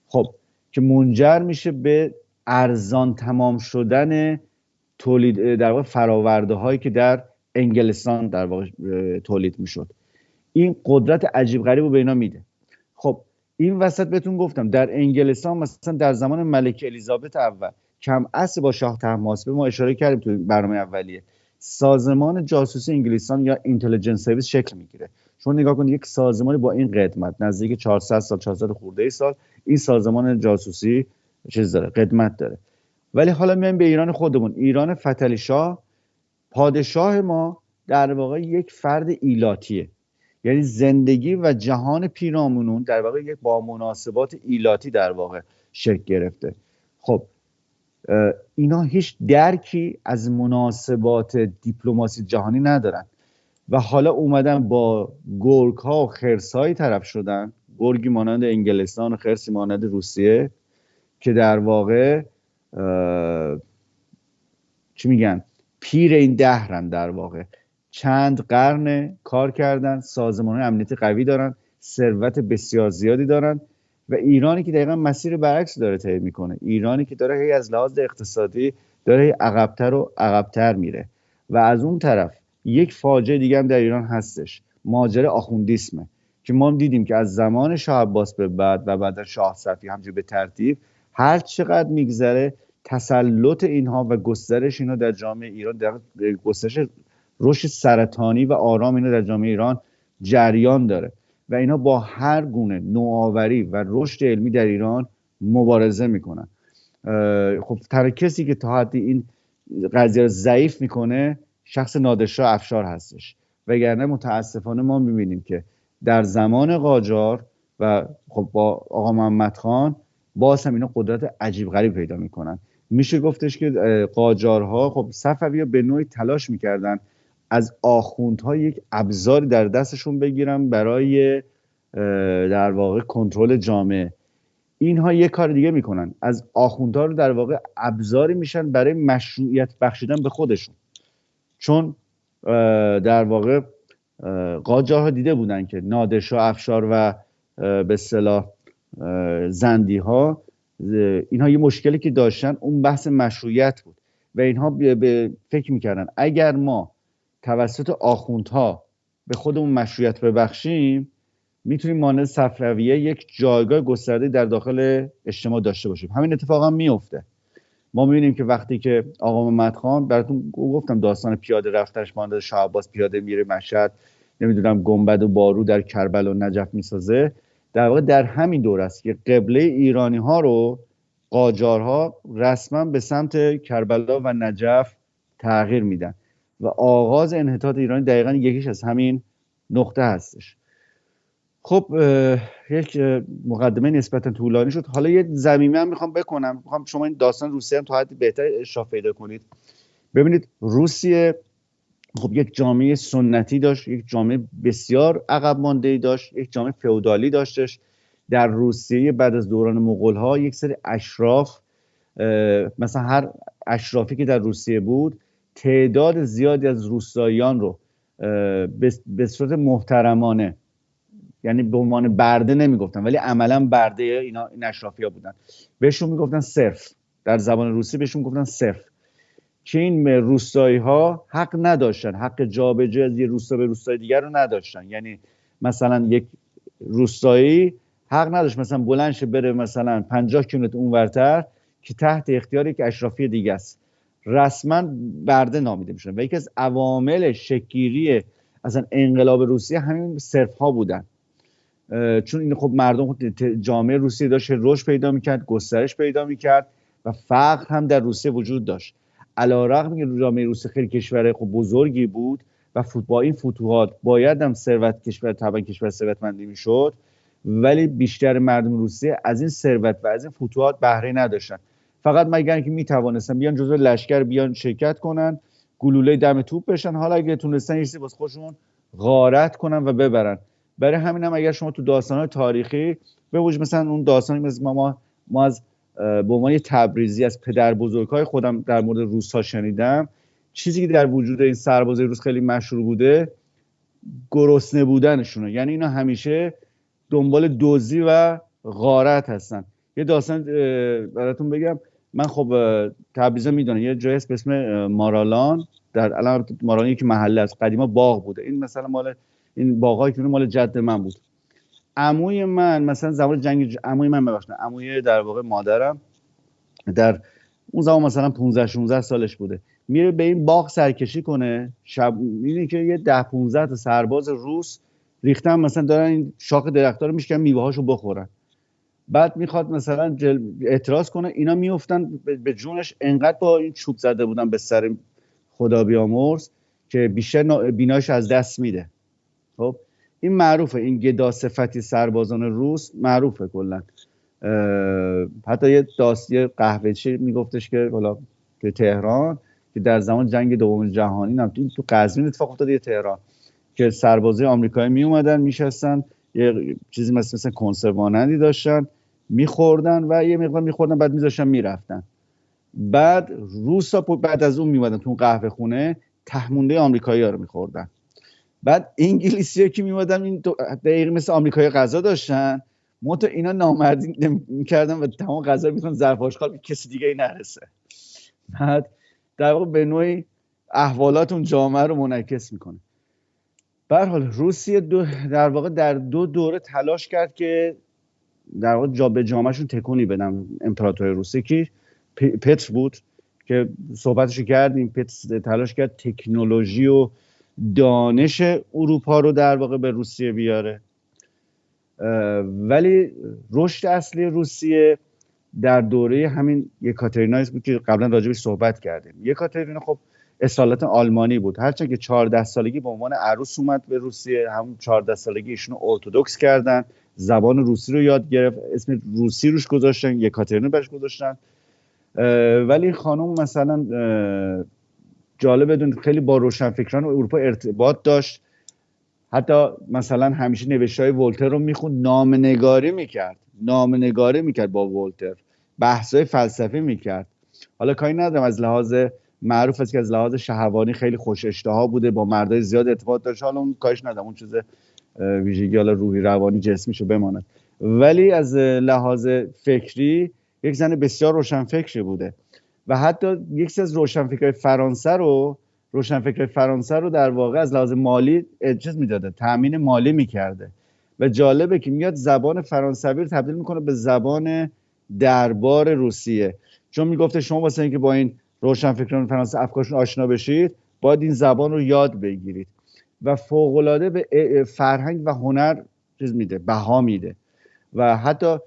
S2: خب که منجر میشه به ارزان تمام شدن تولید در واقع فراورده هایی که در انگلستان در واقع تولید میشد. این قدرت عجیب غریب رو به اینا میده. خب این وسط بهتون گفتم در انگلستان مثلا در زمان ملکه الیزابت اول کم اصل با شاه طهماسب ما اشاره کردیم تو برنامه اولیه. سازمان جاسوسی انگلستان یا اینتلیجنس سرویس شکل میگیره. شما نگاه کنید یک سازمانی با این قدمت نزدیک 400 سال 400 خورده ای سال این سازمان جاسوسی چیز داره، قدمت داره. ولی حالا میایم به ایران خودمون. ایران فتحعلی شاه، پادشاه ما در واقع یک فرد ایلاتیه، یعنی زندگی و جهان پیرامونون در واقع یک با مناسبات ایلاتی در واقع شکل گرفته. خب اینا هیچ درکی از مناسبات دیپلماسی جهانی ندارن و حالا اومدن با گرگ ها و خرس های طرف شدن، گرگی مانند انگلستان و خرسی مانند روسیه که در واقع چی میگن پیر این دهرن، در واقع چند قرن کار کردن، سازمان امنیتی قوی دارن، ثروت بسیار زیادی دارن و ایرانی که دقیقا مسیر برعکس داره طی میکنه. ایرانی که داره هی از لحاظ اقتصادی داره هی عقب‌تر و عقب‌تر میره. و از اون طرف یک فاجعه دیگه هم در ایران هستش، ماجرا آخوندیسمه که ما دیدیم که از زمان شاه عباس به بعد و بعد شاه صفی همینجوری به ترتیب هر چقدر میگذره تسلط اینها و گسترش اینا در جامعه ایران، در گسترش رشد سرطانی و آرام اینا در جامعه ایران جریان داره و اینا با هر گونه نوآوری و رشد علمی در ایران مبارزه میکنن. خب تنها کسی که تا حدی این قضیه رو ضعیف میکنه شخص نادرشاه افشار هستش، وگرنه متاسفانه ما میبینیم که در زمان قاجار و خب با آقا محمد خان باز هم اینا قدرت عجیب غریب پیدا میکنن. میشه گفتش که قاجارها خب صفوی‌ها به نوعی تلاش میکردن از آخوندها یک ابزاری در دستشون بگیرن برای در واقع کنترل جامعه. اینها یک کار دیگه میکنن، از آخوندها رو در واقع ابزاری میشن برای مشروعیت بخشیدن به خودشون، چون در واقع قاجارها دیده بودن که نادرشاه افشار و به اصطلاح زندی ها اینها یه مشکلی که داشتن اون بحث مشروعیت بود و اینها به فکر میکردن اگر ما توسط آخوندها به خودمون مشروعیت ببخشیم میتونیم مانند صفویه یک جایگاه گسترده در داخل اجتماع داشته باشیم. همین اتفاق هم میفته. ما میبینیم که وقتی که آقا محمد خان، براتون گفتم داستان پیاده رفتنش مانند شاه عباس پیاده میره مشهد، نمیدونم گنبد و بارو در کربلا و نجف میسازه، در واقع در همین دور است که قبله ایرانی ها رو قاجارها رسما به سمت کربلا و نجف تغییر میدن و آغاز انحطاط ایرانی دقیقا یکیش از همین نقطه هستش. خب یک مقدمه نسبتا طولانی شد. حالا یه زمینه هم میخوام بکنم، میخوام شما این داستان روسیه هم تا حدی بهتر اشراف پیدا کنید. ببینید روسیه خب یک جامعه سنتی داشت، یک جامعه بسیار عقب مانده‌ای داشت، یک جامعه فئودالی داشتش. در روسیه بعد از دوران مغول‌ها یک سری اشراف، مثلا هر اشرافی که در روسیه بود تعداد زیادی از روستاییان رو به صورت محترمانه، یعنی به عنوان برده نمیگفتن ولی عملا برده اینا این اشرافی‌ها بودن، بهشون میگفتن صرف، در زبان روسی بهشون میگفتن صرف، که این روستایی‌ها حق نداشتن، حق جابجایی از یه روستا به روستای دیگر رو نداشتن. یعنی مثلا یک روستایی حق نداشت مثلا بلند شه بره مثلا 50 کیلومتر اونورتر که تحت اختیار یک اشرافی دیگه است، رسما برده نامیده میشن. و یکی از عوامل شکل‌گیری اصلا انقلاب روسیه همین صرف‌ها بودن، چون این خب مردم جامعه روسیه داشت رشد پیدا میکرد، گسترش پیدا میکرد و فقر هم در روسیه وجود داشت. علیرغم اینکه جامعه روسیه خیلی کشور خب بزرگی بود و با این فتوحات باید هم ثروت کشور طبعا کشور ثروتمندی میشد، ولی بیشتر مردم روسیه از این ثروت و از این فتوحات بهره نداشتن. فقط مگر اینکه میتوانستن بیان جزو لشکر بیان شرکت کنن، گلوله دم توپ بشن، حالا اگه تونستن یه چیزی واسه خودشون غارت کنن و ببرن. برای همین هم اگر شما تو داستان‌های تاریخی به وجود مثلا اون داستانی مثل ما از به عنوان تبریزی از پدر بزرگای خودم در مورد روس‌ها شنیدم، چیزی که در وجود این سربازای روس خیلی مشهور بوده گرسنه بودنشونه. یعنی اینا همیشه دنبال دزدی و غارت هستن. یه داستان براتون بگم، من خب تبریزا میدونم یه جایی هست به اسم مارالان، در الان مارالان یک محله است، قدیما باغ بوده. این مثلا مال این باغایی که مال جد من بود. عموی من مثلا زمان جنگ عموی من ببخشید عموی در واقع مادرم در اون زمان مثلا 15 16 سالش بوده، میره به این باغ سرکشی کنه، شب میبینه که یه 10 15 تا سرباز روس ریختن مثلا دارن این شاخ درخت‌ها رو میشکنن میوه‌هاشو بخورن. بعد میخواد مثلا اعتراض کنه، اینا میفتن به جونش، انقدر با این چوب زده بودن به سر خدا بیامرز که بیشتر بینایش از دست میده. خب این معروفه، این گدا صفتی سربازان روس معروفه کلا. حتی یه قهوه‌چی میگفتش که حالا تو تهران که در زمان جنگ دوم جهانی تو قزوین اتفاق افتاد، یه تهران که سربازای آمریکایی می اومدن میشستن، یه چیزی مثلا کنسرو مانندی داشتن میخوردن و یه مقدار میخوردن بعد میذاشتن میرفتن. بعد روسا بعد از اون میومدن تو قهوه خونه تهمونده آمریکایی‌ها رو میخوردن. بعد انگلیسی‌ها که میومدن این دقیقاً مثل آمریکایی غذا داشتن، منتها اینا نامردی میکردن و تمام غذا رو میتونن ظرف آشغال به کسی دیگه ای نرسه. بعد در واقع به نوعی احوالات اون جامعه رو منعکس میکنه. به هر حال روسیه در واقع در 2 دوره تلاش کرد که در واقع به جامعهشون تکونی بدن. امپراتور روسیه که پتر بود که صحبتشو کردیم، پتر تلاش کرد تکنولوژی و دانش اروپا رو در واقع به روسیه بیاره. ولی رشد اصلی روسیه در دوره همین یکاترینایس بود که قبلا راجبش صحبت کردیم. یکاترینا خب اصالتا آلمانی بود، هرچند که 14 سالگی به عنوان عروس اومد به روسیه، همون 14 سالگی ایشونو ارتدوکس کردن، زبان روسی رو یاد گرفت، اسم روسی روش گذاشتن، یکاترینا برش گذاشتن. ولی خانم مثلا جالب بدون خیلی با روشنفکران اروپا ارتباط داشت، حتی مثلا همیشه نوشته‌های ولتر رو میخوند، نامه‌نگاری میکرد با ولتر، بحث‌های فلسفی میکرد. حالا کاری ندارم از لحاظ معروف است که از لحاظ شهوانی خیلی خوش اشتها بوده، با مردای زیاد ارتباط داشت، حالا اون کارش ندارم، اون چیز ویژگی حالا روحی روانی جسمیشو بماند. ولی از لحاظ فکری یک زن بسیار روشنفکری بوده و حتی یکی از روشنفکرای فرانسه رو در واقع از لحاظ مالی چیز میداده، تامین مالی میکرده. و جالبه که میاد زبان فرانسوی رو تبدیل میکنه به زبان دربار روسیه، چون میگفته شما واسه اینکه با این روشنفکران فرانسه افکارشون آشنا بشید باید این زبان رو یاد بگیرید و فوق‌العاده به فرهنگ و هنر چیز میده، بها میده. و حتی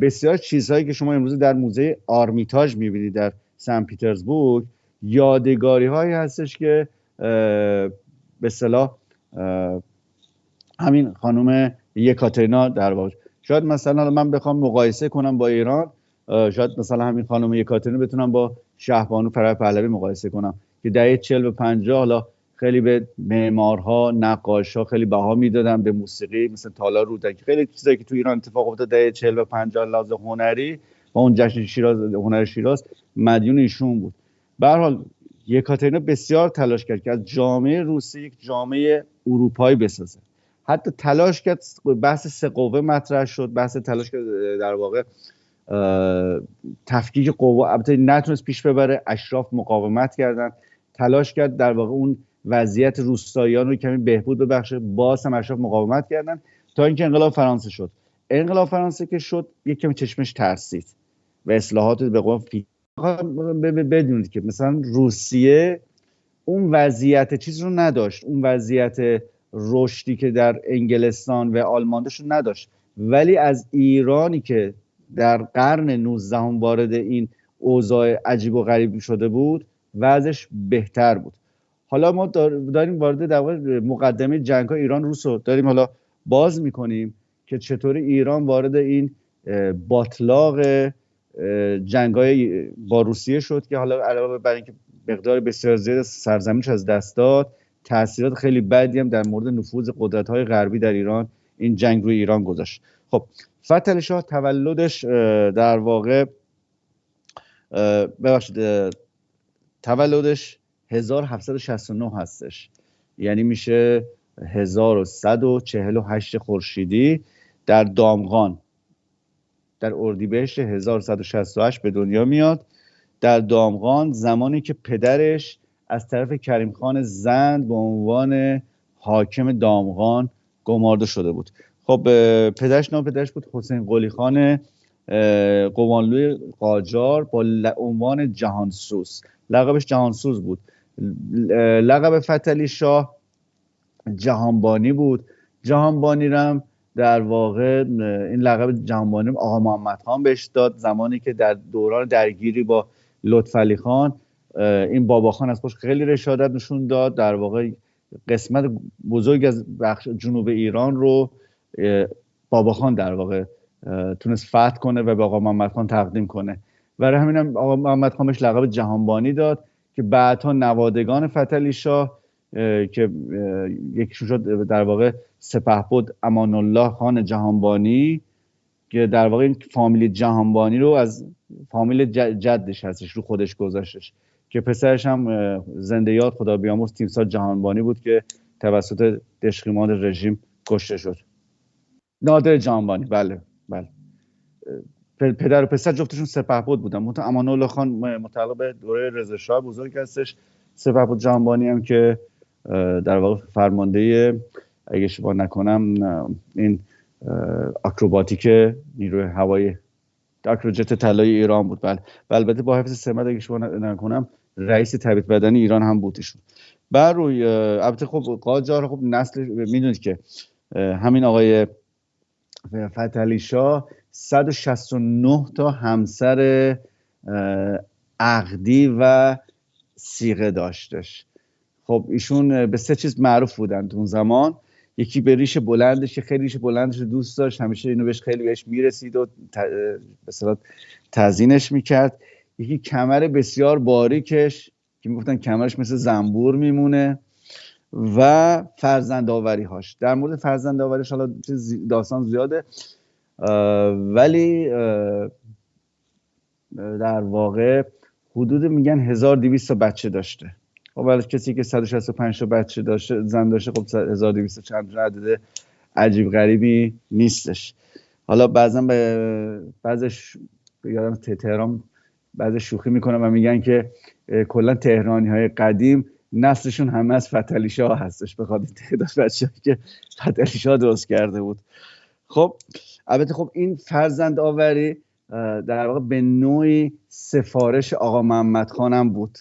S2: بسیار چیزهایی که شما امروز در موزه آرمیتاژ میبینید در سن پیترزبورگ یادگاری هایی هستش که به اصطلاح همین خانم یکاترینا در واقع، شاید مثلا من بخوام مقایسه کنم با ایران، شاید مثلا همین خانم یکاترینا بتونم با شهبانو فرح پهلوی مقایسه کنم که دهه 40 و 50 حالا خیلی به معمارها، نقاشا خیلی بها میدادن، به موسیقی مثل تالار رودکی، خیلی چیزایی که تو ایران اتفاق افتاد دهه 40 و 50 لحاظ هنری با اون جشن شیراز، هنر شیراز، مدیون ایشون بود. به هر حال یکاترینا بسیار تلاش کرد که از جامعه روسیه یک جامعه اروپایی بسازه. حتی تلاش کرد، بحث 3 قوه مطرح شد، بحث تلاش کرد در واقع تفکیک قوا، البته نتونست پیش ببره، اشراف مقاومت کردن، تلاش کرد در واقع اون وضعیت روستاییان رو کمی بهبود ببخشه، باز هم اشراف مقاومت کردن تا اینکه انقلاب فرانسه شد. انقلاب فرانسه که شد یک کمی چشمش ترسید و اصلاحات به قوم بدونید که مثلا روسیه اون وضعیت چیز رو نداشت، اون وضعیت رشدی که در انگلستان و آلمان داشت نداشت، ولی از ایرانی که در قرن 19 وارد این اوضاع عجیب و غریب شده بود وضعش بهتر بود. حالا ما داریم وارد در واقع مقدمه جنگ‌های ایران روس رو داریم حالا باز میکنیم که چطوری ایران وارد این باطلاق جنگ‌های با روسیه شد که حالا علاوه بر اینکه مقدار بسیار زیاد سرزمینش از دست داد، تاثیرات خیلی بدی هم در مورد نفوذ قدرت‌های غربی در ایران این جنگ روی ایران گذاشت. خب فتح علی شاه تولدش در واقع تولدش 1769 هستش، یعنی میشه 1148 خورشیدی در دامغان در اردیبهشت 1168 به دنیا میاد. در دامغان زمانی که پدرش از طرف کریم خان زند به عنوان حاکم دامغان گمارده شده بود. خب پدرش بود حسین قلی خان قوانلوی قاجار با عنوان جهانسوز، لقبش جهانسوز بود. لقب فتحعلی شاه جهانبانی بود. جهانبانی رم در واقع این لقب جهانبانی آقا محمد خان بهش داد زمانی که در دوران درگیری با لطفعلی خان این بابا خان از خودش خیلی رشادت نشون داد، در واقع قسمت بزرگ از بخش جنوب ایران رو بابا خان در واقع تونست فتح کنه و به آقا محمد خان تقدیم کنه. برای همین هم آقا محمد خان بهش لقب جهانبانی داد که بعدها نوادگان فتحعلی شاه که یکیشون شد در واقع سپهبد امان الله خان جهانبانی که در واقع این فامیل جهانبانی رو از فامیل جدش هستش رو خودش گذاشتش، که پسرش هم زنده یاد خدا بیامرز تیمسار جهانبانی بود که توسط دشقیمان رژیم کشته شد. نادر جهانبانی، بله. پدر و پسر جفتشون سپهبد بودن. امان الله خان متعلق به دوره رضا شاه بزرگ هستش. سپهبد جهانبانی هم که در واقع فرمانده اگه اشتباه نکنم این آکروباتیک نیروی هوایی آکروجت طلایی ایران بود. بله. البته با حفظ سمت اگه اشتباه نکنم رئیس تربیت بدنی ایران هم بود ایشون. بر روی البته خب قاجار خب نسل میدونید که همین آقای فتحعلی شاه 169 تا همسر عقدی و صیغه داشتش. خب ایشون به 3 چیز معروف بودن اون زمان. یکی به ریش بلندش، خیلی ریش بلندش دوست داشت، همیشه اینو بهش میرسید و به اصطلاح تزیینش میکرد. یکی کمر بسیار باریکش که میگفتن کمرش مثل زنبور میمونه، و فرزند آوری هاش. در مورد فرزند آوریش حالا داستان زیاده، ولی در واقع حدود میگن 1200 بچه داشته. خب ولی کسی که 165 تا بچه داشته، زن داشته، خب 1200 چند عدد عجیب غریبی نیستش. حالا بعضا به بعضش یادم تهران بعضی شوخی میکنن و میگن که کلا تهرانی های قدیم نسلشون همه از فتحعلی شاه هستش، به خاطر تعداد بچه‌ای که فتحعلی شاه درست کرده بود. خب البته خب این فرزند آوری در واقع به نوعی سفارش آقا محمد خان هم بود.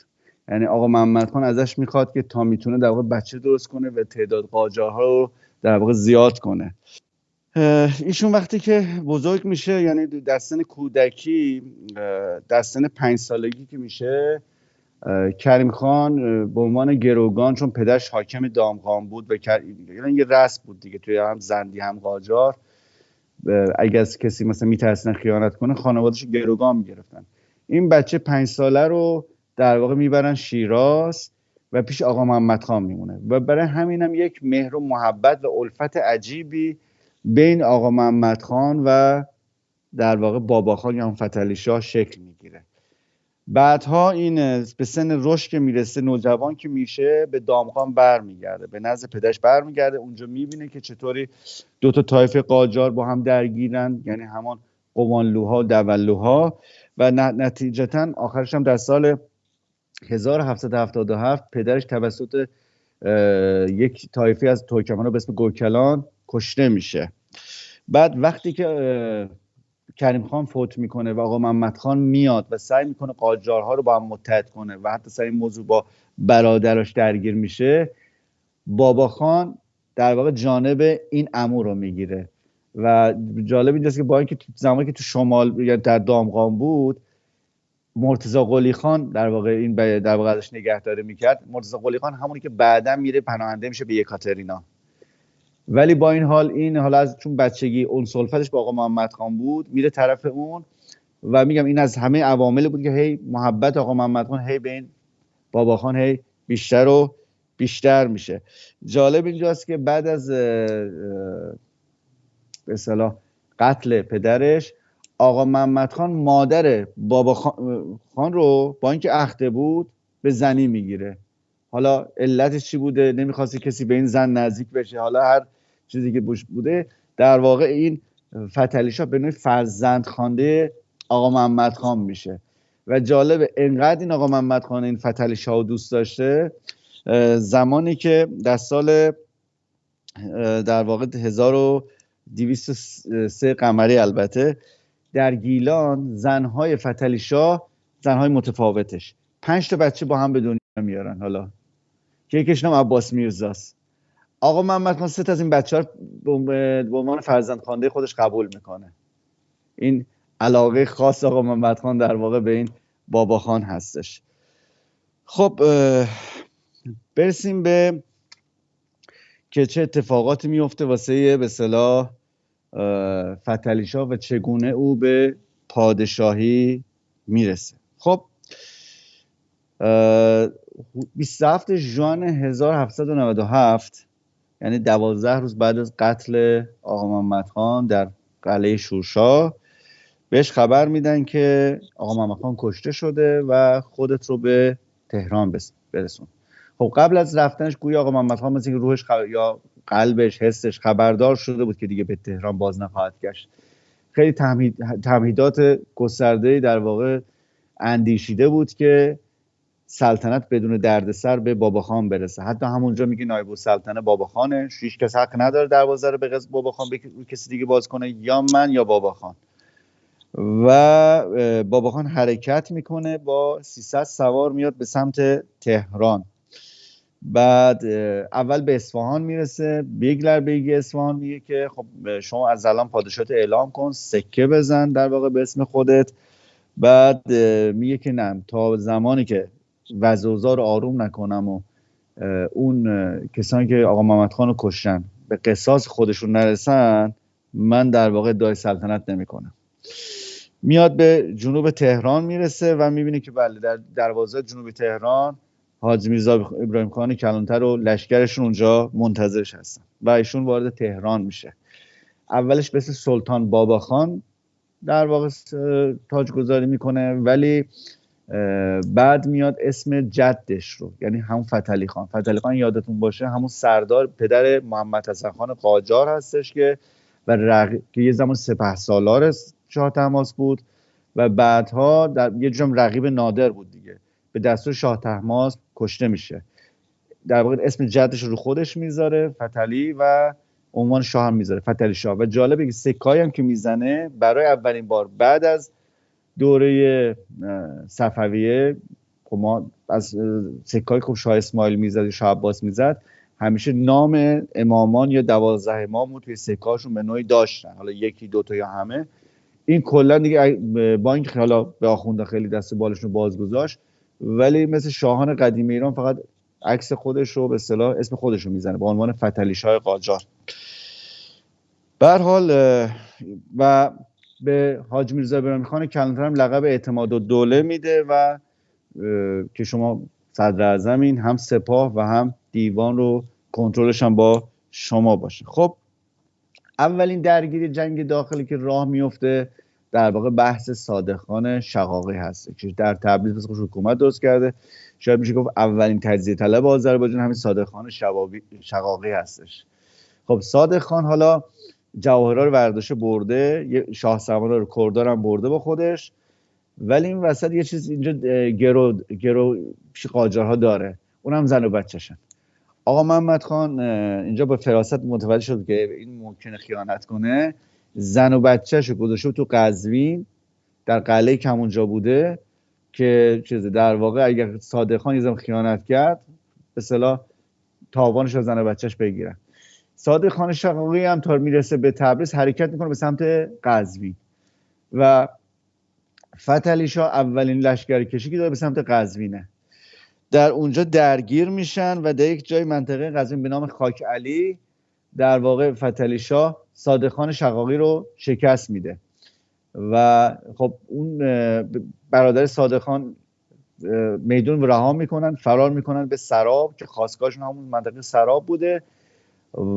S2: یعنی آقا محمد خان ازش میخواد که تا میتونه در واقع بچه درست کنه و تعداد قاجارها رو در واقع زیاد کنه. ایشون وقتی که بزرگ میشه، یعنی در سن کودکی، در سن 5 سالگی که میشه، کریم خان به عنوان گروگان، چون پدرش حاکم دامغان بود و یعنی یه رسم بود دیگه توی هم زندی هم قاجار، اگه از کسی مثلا میترسن خیانت کنه خانواده‌اش گروگان میگرفتن. این بچه 5 ساله رو در واقع میبرن شیراز و پیش آقا محمد خان میمونه و برای همینم یک مهر و محبت و الفت عجیبی بین آقا محمد خان و در واقع بابا خان یا فتحعلی شاه شکل میگیره. بعدها این به سن رشد که میرسه، نوجوان که میشه، به دامغان برمیگرده، به نزد پدرش برمیگرده. اونجا میبینه که چطوری 2 تا طایفه قاجار با هم درگیرن، یعنی همان قوانلوها و دولوها، و نتیجتا آخرش هم در سال 1777 پدرش توسط یک طایفه از ترکمنان به اسم گوکلان کشته میشه. بعد وقتی که کریم خان فوت میکنه و آقا محمد خان میاد و سعی میکنه قاجارها رو با هم متحد کنه و حتی سر این موضوع با برادرش درگیر میشه، بابا خان در واقع جانب این عمو رو میگیره. و جالب اینجاست که با اینکه زمانی که تو شمال یا در دامغان بود، مرتضی قلی خان در واقع این در واقع ازش نگهداری میکرد. مرتضی قلی خان همونی که بعداً میره پناهنده میشه به یکاترینا. ولی با این حال این حالا از چون بچگی اون سلفتش با آقا محمد خان بود، میره طرف اون و میگم این از همه عوامل بود که هی محبت آقا محمد خان هی به این بابا خان هی بیشتر و بیشتر میشه. جالب اینجاست که بعد از به اصطلاح قتل پدرش، آقا محمد خان مادر بابا خان رو با اینکه اخته بود به زنی میگیره. حالا علتش چی بوده؟ نمیخواسته کسی به این زن نزدیک بشه، حالا هر چیزی که بوده. در واقع این فتحعلی شاه به نوعی فرزند خوانده آقا محمد خان میشه. و جالبه انقدر این آقا محمد خان این فتحعلی شاه دوست داشته، زمانی که در سال در واقع 1203 قمری البته در گیلان زنهای فتحعلی شاه، زنهای متفاوتش 5 تا بچه با هم به دنیا میارن. حالا که یکیش نام عباس میرزاست. آقا محمد خان 3 تا از این بچه ها به عنوان فرزند خوانده خودش قبول میکنه. این علاقه خاص آقا محمد خان در واقع به این بابا خان هستش. خب برسیم به که چه اتفاقاتی میفته واسه به اصطلاح فتحعلی شاه و چگونه او به پادشاهی میرسه. خب 27 ژوئن 1797 یعنی 12 روز بعد از قتل آقا محمد خان در قلعه شورشاه بهش خبر میدن که آقا محمد خان کشته شده و خودت رو به تهران برسون. خب قبل از رفتنش گویا آقا محمد خان مثل که روحش یا قلبش حسش خبردار شده بود که دیگه به تهران باز نخواهد گشت. خیلی تمهیدات گسترده‌ای در واقع اندیشیده بود که سلطنت بدون دردسر به باباخان برسه. حتی همونجا میگه نایب السلطنه باباخانه، هیچ کس حق نداره دروازه رو به باباخان به کسی دیگه باز کنه، یا من یا باباخان. و باباخان حرکت میکنه با 300 سوار میاد به سمت تهران. بعد اول به اصفهان میرسه. بیگلر بیگی اصفهان میگه که خب شما از الان پادشاهت اعلام کن، سکه بزن در واقع به اسم خودت. بعد میگه که نه، تا زمانی که وضع اوضاع رو آروم نکنم و اون کسانی که آقا محمد خان رو کشتن به قصاص خودشون نرسن، من در واقع ادعای سلطنت نمیکنم. میاد به جنوب تهران میرسه و میبینه که بله در دروازه جنوب تهران حاج میرزا ابراهیم خان کلانتر و لشکرشون اونجا منتظرش هستن و ایشون وارد تهران میشه. اولش به اسم سلطان باباخان در واقع تاجگذاری میکنه، ولی بعد میاد اسم جدش رو، یعنی همون فتحعلی خان. فتحعلی خان یادتون باشه همون سردار پدر محمد حسن خان قاجار هستش که که یه زمان سپهسالار شاه طهماسب بود و بعدها در یه جمع رقیب نادر بود دیگه، به دستور شاه طهماسب کشته میشه. در واقع اسم جدش رو خودش میذاره فتحعلی و عنوان شاه هم میذاره فتحعلی شاه. و جالبه که سکایی هم که میزنه برای اولین بار بعد از دوره صفویه، خب ما از سکایی که شاه اسماعیل میزد، شاه عباس میزد، همیشه نام امامان یا 12 امام رو توی سکاشون به نوعی داشتن، حالا یکی دو تا یا همه. این کلا دیگه با اینکه حالا به آخونده خیلی دست بالشون باز گذاشت، ولی مثل شاهان قدیم ایران فقط عکس خودش رو به اصطلاح اسم خودش رو میزنه با عنوان فتحعلی شاه قاجار. به هر حال و به حاج میرزا ابراهیم خان کلانتر هم لقب اعتماد الدوله میده و که شما صدر اعظمین، هم سپاه و هم دیوان رو کنترلش هم با شما باشه. خب اولین درگیری جنگ داخلی که راه میفته در واقع بحث صادق خان شقاقی هست که در تبریز بس حکومت درست کرده. شاید میشه گفت اولین تجزیه طلب آذربایجان همین صادق خان شقاقی هستش. خب صادق خان حالا جواهرها رو برداشته برده، یه شاه سوار رو کردار هم برده با خودش، ولی این وسط یه چیز اینجا گرو پیش قاجارها داره، اونم زن و بچه‌شن. آقا محمد خان اینجا با فراست متوجه شد که این ممکنه خیانت کنه، زن و بچه‌شو گذاشته تو قزوین در قلعه که همونجا بوده که چیزه در واقع اگر صادق خان یه زمان خیانت کرد به اصطلاح تاوانش از زن و بچه‌ش بگیرن. صادق خان شقاقی هم تا میرسه به تبریز حرکت میکنه به سمت قزوین و فتحعلی شاه اولین لشکری کشی که داره به سمت قزوینه. در اونجا درگیر میشن و در یک جای منطقه قزوین به نام خاک علی در واقع فتحعلی شاه صادق خان شقاقی رو شکست میده و خب اون برادر صادق خان میدون رها میکنن، فرار میکنن به سراب که خاصگاهشون همون منطقه سراب بوده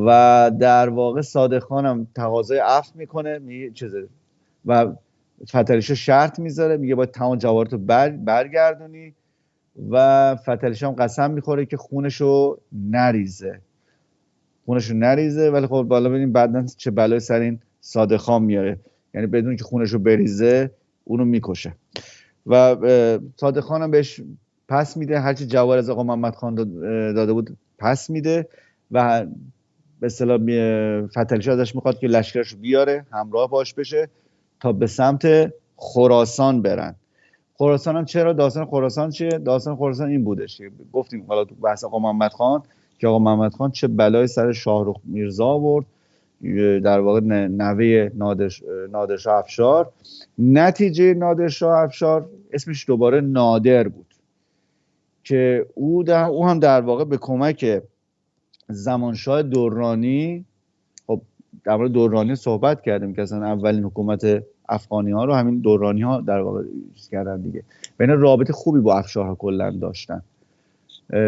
S2: و در واقع صادق خان هم تقاضای عفو میکنه و فتحعلی شاه شرط میذاره، میگه باید تمام جواهراتو برگردونی و فتحعلی شاه هم قسم میخوره که خونشو نریزه. ولی خب بالا ببینیم بعداً چه بلای سر این صادق خان میاره، یعنی بدون که خونشو بریزه اونو میکشه. و صادق خان هم بهش پس میده، هرچی جواهر از آقا محمد خان داده بود پس میده و به اصطلاح فتحعلی شاه ازش میخواد که لشکرش بیاره همراه باش بشه تا به سمت خراسان برن. خراسان هم چرا داستان خراسان چیه؟ داستان خراسان این بودش، گفتیم حالا تو بحث آقا محمد خان که آقا محمد خان چه بلای سر شاهرخ میرزا آورد، در واقع نوه نادرشاه افشار. نتیجه نادرشاه افشار اسمش دوباره نادر بود که او هم در واقع به کمک زمانشاه درانی، خب در مورد درانی صحبت کردیم که اصلا اولین حکومت افغانی ها رو همین درانی ها در واقع کردن دیگه، و اینا رابطه خوبی با افشارها کلا داشتن.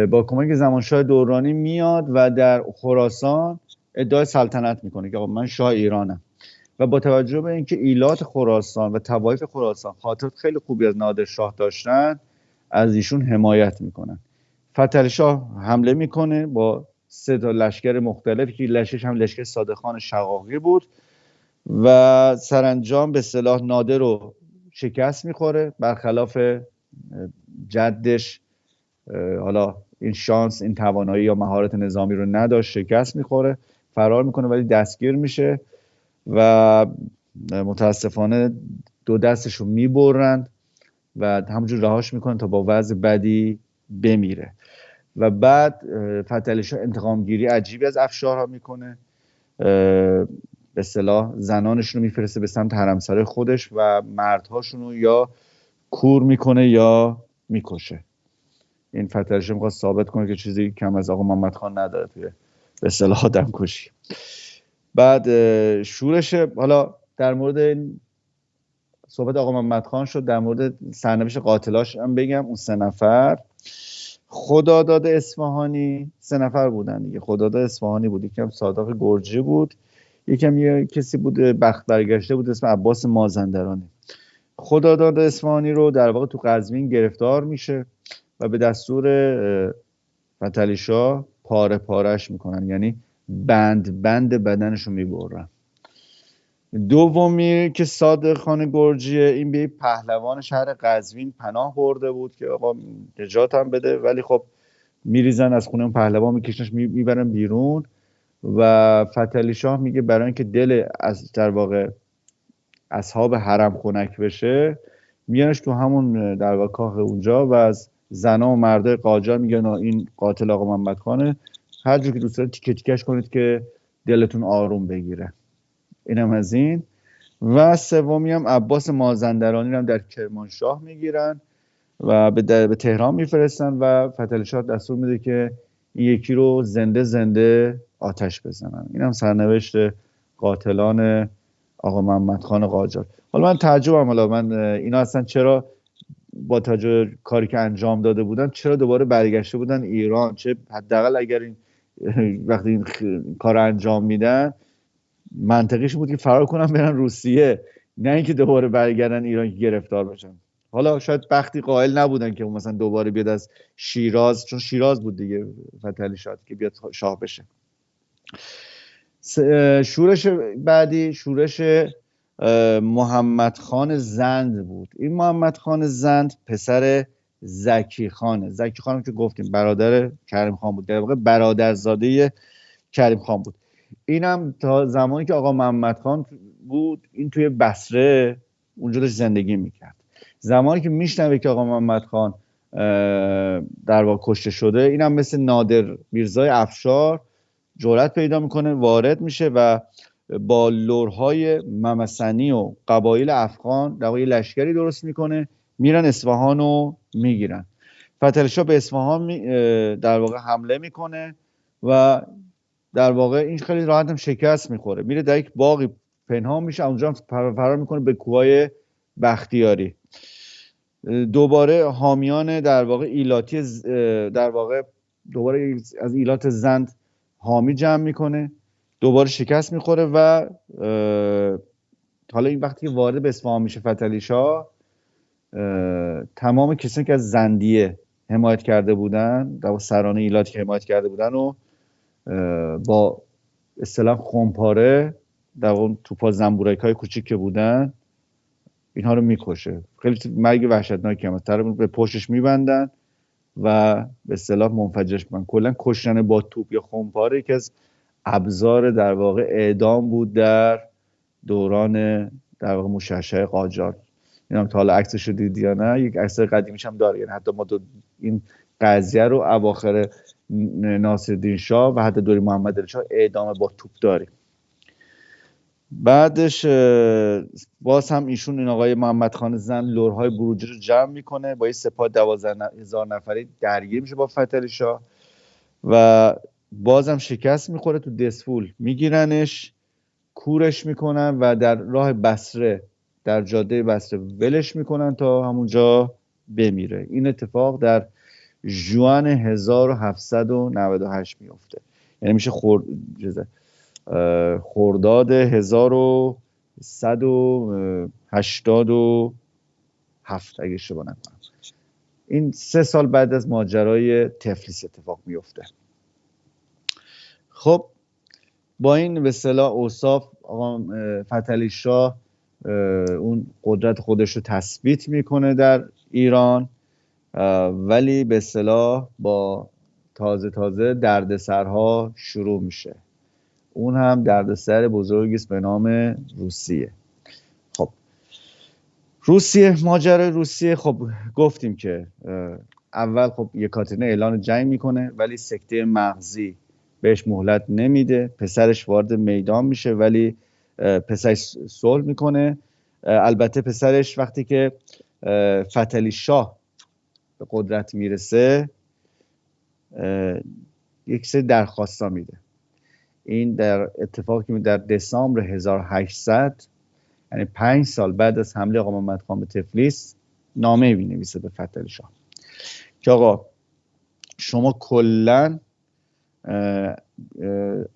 S2: با کمک زمانشاه درانی میاد و در خراسان ادعای سلطنت میکنه که من شاه ایرانم، و با توجه به اینکه ایلات خراسان و طوایف خراسان خاطرات خیلی خوبی از نادرشاه داشتن، از ایشون حمایت میکنن. فتحعلی شاه حمله میکنه با 3 لشکر مختلف که لشکرش هم لشکر صادقخان شقاقی بود و سرانجام به اصطلاح نادر رو شکست میخوره، برخلاف جدش حالا این شانس، این توانایی یا مهارت نظامی رو نداشت، شکست میخوره، فرار میکنه ولی دستگیر میشه و متاسفانه 2 دستش رو میبرند و همونجور رهاش میکنن تا با وضع بدی بمیره. و بعد فتحعلی شاه انتقام گیری عجیبی از افشارها میکنه، به اصطلاح زنانشون رو میفرسته به سمت حرمسرای خودش و مردهاشون رو یا کور میکنه یا میکشه. این فتحعلی شاه میخواد ثابت کنه که چیزی کم از آقا محمد خان نداره توی به اصطلاح آدم کشی. بعد شورش، حالا در مورد صحبت آقا محمد خان شد، در مورد سرنوشت قاتلاش هم بگم. اون 3 نفر خداداد اصفهانی 3 نفر بودن دیگه. خداداد اصفهانی بود، یکم صادق گرجی بود، یکم یه کسی بود بخت برگشته بود اسم عباس مازندرانی. خداداد اصفهانی رو در واقع تو قزوین گرفتار میشه و به دستور فتحعلی شاه پاره پارش میکنن، یعنی بند بدنش رو میبرن. دومی که صادق خان گرجیه، این به پهلوان شهر قزوین پناه برده بود که آقا نجاتم بده، ولی خب میریزن از خونه اون پهلوان، میکشنش میبرن بیرون و فتحعلی شاه میگه برای اینکه دل از در واقع اصحاب حرم خنک بشه، میانش تو همون در واقع کاخ اونجا و از زنا و مردای قاجار میگن این قاتل آقا محمد خانه، هر جور که دوست دارید تیکه تیکش کنید که دلتون آروم بگیره. اینم از این. و سومی هم عباس مازندرانی رو هم در کرمانشاه میگیرن و به تهران میفرستن و فتحعلی شاه دستور میده که این یکی رو زنده آتش بزنن. این هم سرنوشت قاتلان آقا محمد خان قاجار. حالا من تعجبم، حالا من اینا اصلا چرا با توجه کاری که انجام داده بودن چرا دوباره برگشته بودن ایران؟ چه حداقل اگر این وقتی این کار انجام میدن منطقیش بود که فرار کنن برن روسیه، نه اینکه دوباره برگردن ایران که گرفتار بشن. حالا شاید بختی قائل نبودن که مثلا دوباره بیاد از شیراز، چون شیراز بود دیگه فتحعلی شاه که بیاد شاه بشه. شورش بعدی شورش محمد خان زند بود. این محمد خان زند پسر زکی خانه. زکی خانم که گفتیم برادر کریم خان بود، در واقع برادرزاده کریم خان بود. اینم تا زمانی که آقا محمد خان بود این توی بصره اونجا داشت زندگی میکرد. زمانی که میشنوه که آقا محمد خان در واقع کشته شده، اینم مثل نادر میرزای افشار جرأت پیدا میکنه، وارد میشه و با لرهای ممسنی و قبایل افغان در واقع لشکری درست میکنه، میرن اصفهان رو میگیرن. فتحعلی شاه به اصفهان در واقع حمله میکنه و در واقع این خیلی راحت هم شکست میخوره، میره در یک باغی پنهان میشه، اونجا فرار میکنه به کوههای بختیاری. دوباره حامیان در واقع ایلاتی در واقع دوباره از ایلات زند حامی جمع میکنه، دوباره شکست میخوره و حالا این وقتی که وارد به اصفهان میشه فتحعلی شاه، تمام کسانی که از زندیه حمایت کرده بودن، در سران ایلاتی که حمایت کرده بودن و با اصطلاح خمپاره در اون توپا زنبورک‌های کوچیک که بودن اینها رو میکشه. خیلی مرگ وحشتناکی هم طرف به پشتش میبندن و به اصطلاح منفجرش میکنن. کلا کشتن با توپ یا خمپاره یکی از ابزار در واقع اعدام بود در دوران در واقع موشه‌های قاجار. نمیدونم تا حالا عکسش رو دیدی یا نه، یک عکس قدیمیش هم داره، یعنی حتی ما این قضیه رو اواخر ناصرالدین شاه و حتی دوره محمد علی شاه اعدام با توپ داریم. بعدش باز هم ایشون، این آقای محمد خان زند، لرهای بروجی رو جمع میکنه با یه سپاه 12,000 نفری درگیر میشه با فتحعلی شاه و بازم شکست میخوره. تو دسفول میگیرنش، کورش میکنن و در راه بصره، در جاده بصره ولش میکنن تا همونجا بمیره. این اتفاق در ژوئن 1798 میفته، یعنی میشه خرداد 1187 اگه اشتباه نکنم. این 3 سال بعد از ماجرای تفلیس اتفاق میفته. خب با این به اصطلاح اوصاف آقا فتحعلی شاه اون قدرت خودش رو تثبیت میکنه در ایران، ولی به اصطلاح با تازه دردسرها شروع میشه. اون هم دردسر بزرگی است به نام روسیه. خب ماجرای روسیه، خب گفتیم که اول خب یکاترینه اعلان جنگ میکنه، ولی سکته مغزی بهش مهلت نمیده. پسرش وارد میدان میشه ولی پسرش صلح میکنه. البته پسرش وقتی که فتحعلی شاه به قدرت میرسه یک سری درخواستا میده. این در اتفاقی در دسامبر 1800، یعنی 5 سال بعد از حمله آقا محمد خان به تفلیس، نامه می‌نویسه به فتحعلی شاه که آقا شما کلاً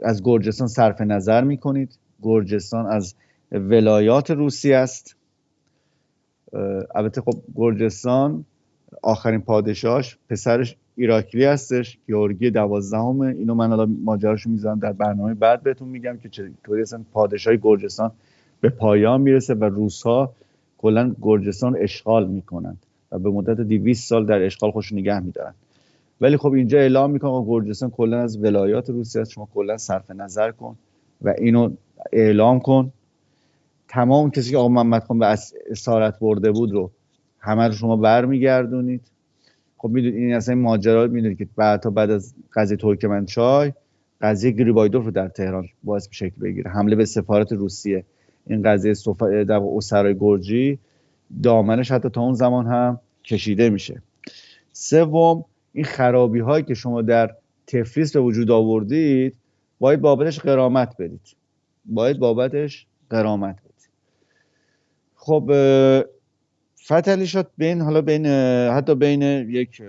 S2: از گرجستان صرف نظر میکنید. گرجستان از ولایات روسیه است. البته خب گرجستان آخرین پادشاهش پسرش ایراکلی هستش، گیورگی 12. اینو من الان ماجراشو میذارم در برنامه بعد بهتون میگم که چطوری اصلا پادشاهی گرجستان به پایان میرسه و روس‌ها کلا گرجستان رو اشغال میکنند و به مدت 200 سال در اشغال خودش نگه میدارن. ولی خب اینجا اعلام میکنه گرجستان کلا از ولایات روسیه است، شما کلا صرف نظر کن و اینو اعلام کن. تمام کسی که آقا محمد خان به اسارت برده بود رو همه رو شما برمیگردونید. خب میدونید این اصلا ماجرا، میدونید که بعد از قضیه ترکمنچای، قضیه گریبایدوف رو در تهران باعث شکل بگیره، حمله به سفارت روسیه. این قضیه در اسرای گرجی دامنش حتی تا اون زمان هم کشیده میشه. سوم، این خرابی هایی که شما در تفلیس به وجود آوردید باید بابتش غرامت بدید. خب فتحعلی شاه حتی بین یک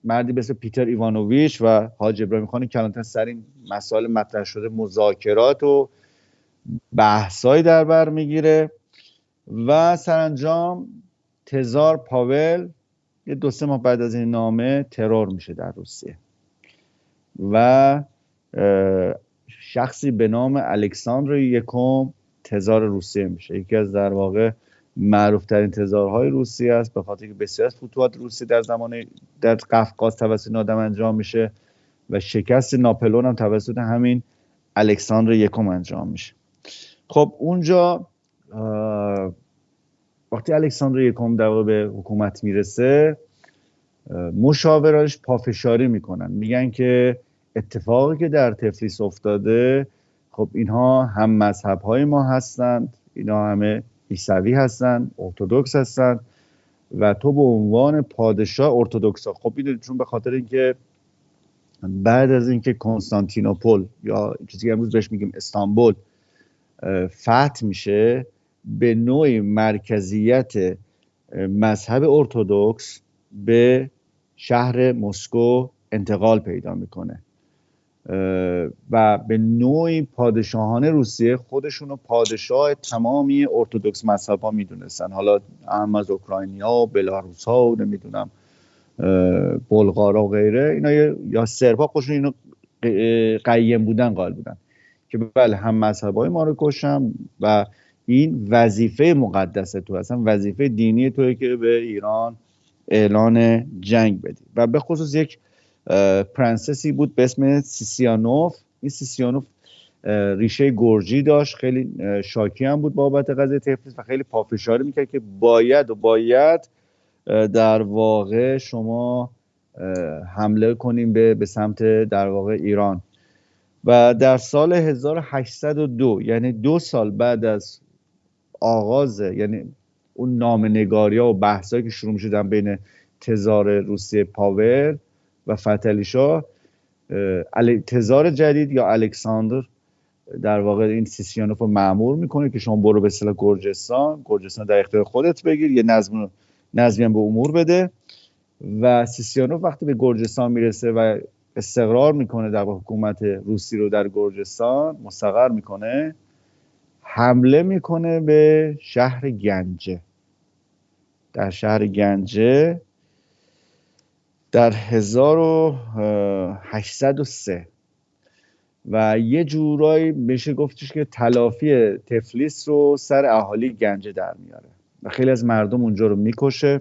S2: مردی مثل پیتر ایوانوویچ و حاج ابراهیم خان کلانتر سر این مسائل مطرح شده مذاکرات و بحثایی در بر میگیره و سرانجام تزار پاول یه 2-3 ماه بعد از این نامه ترور میشه در روسیه و شخصی به نام الکساندر یکم تزار روسیه میشه. یکی از در واقع معروف ترین تزارهای روسیه است، به خاطر که بسیار از فتوحات روسیه در قفقاز توسط این آدم انجام میشه و شکست ناپلئون هم توسط همین الکساندر یکم انجام میشه. خب اونجا وقتی الکساندر یکم در واقع به حکومت میرسه، مشاوراش پافشاری میکنن، میگن که اتفاقی که در تفلیس افتاده، خب اینها هم مذهب های ما هستند، اینا همه عیسوی هستند، ارتدوکس هستند و تو به عنوان پادشاه ارتدوکس ها، خب میدونید چون به خاطر اینکه بعد از اینکه کنستانتینوپل یا چیزی که امروز بهش میگیم استانبول فتح میشه، به نوعی مرکزیت مذهب ارتدوکس به شهر مسکو انتقال پیدا میکنه و به نوعی پادشاهان روسیه خودشونو پادشاه تمامی ارتدوکس مذهب ها میدونستن. حالا هم از اوکراینیا و بلاروس ها و نمیدونم بلغارا و غیره، اینا یا سرب ها خودشون اینو قیم بودن، قائل بودن که بله هم مذهب های ما رو کشم و این وظیفه مقدسه تو، اصلا وظیفه دینی توی که به ایران اعلان جنگ بدی. و به خصوص یک پرنسسی بود به اسم سیسیانوف. این سیسیانوف ریشه گرجی داشت، خیلی شاکی هم بود بابت قضیه تفلیس و خیلی پافشاری میکرد که باید در واقع شما حمله کنیم به سمت در واقع ایران. و در سال 1802 یعنی 2 سال بعد از آغاز، یعنی اون نامه‌نگاری‌ها و بحثایی که شروع می‌شدن بین تزار روسیه پاول و فتحعلی شاه، تزار جدید یا الکساندر در واقع این سیسیانوف رو مأمور میکنه که شما برو به اصطلاح گرجستان در اختیار خودت بگیر، یه نظمی هم به امور بده. و سیسیانوف وقتی به گرجستان میرسه و استقرار میکنه در حکومت روسی رو در گرجستان مستقر میکنه، حمله میکنه به شهر گنجه. در شهر گنجه در 1803 و یه جورایی میشه گفتش که تلافی تفلیس رو سر اهالی گنجه در میاره و خیلی از مردم اونجا رو میکشه.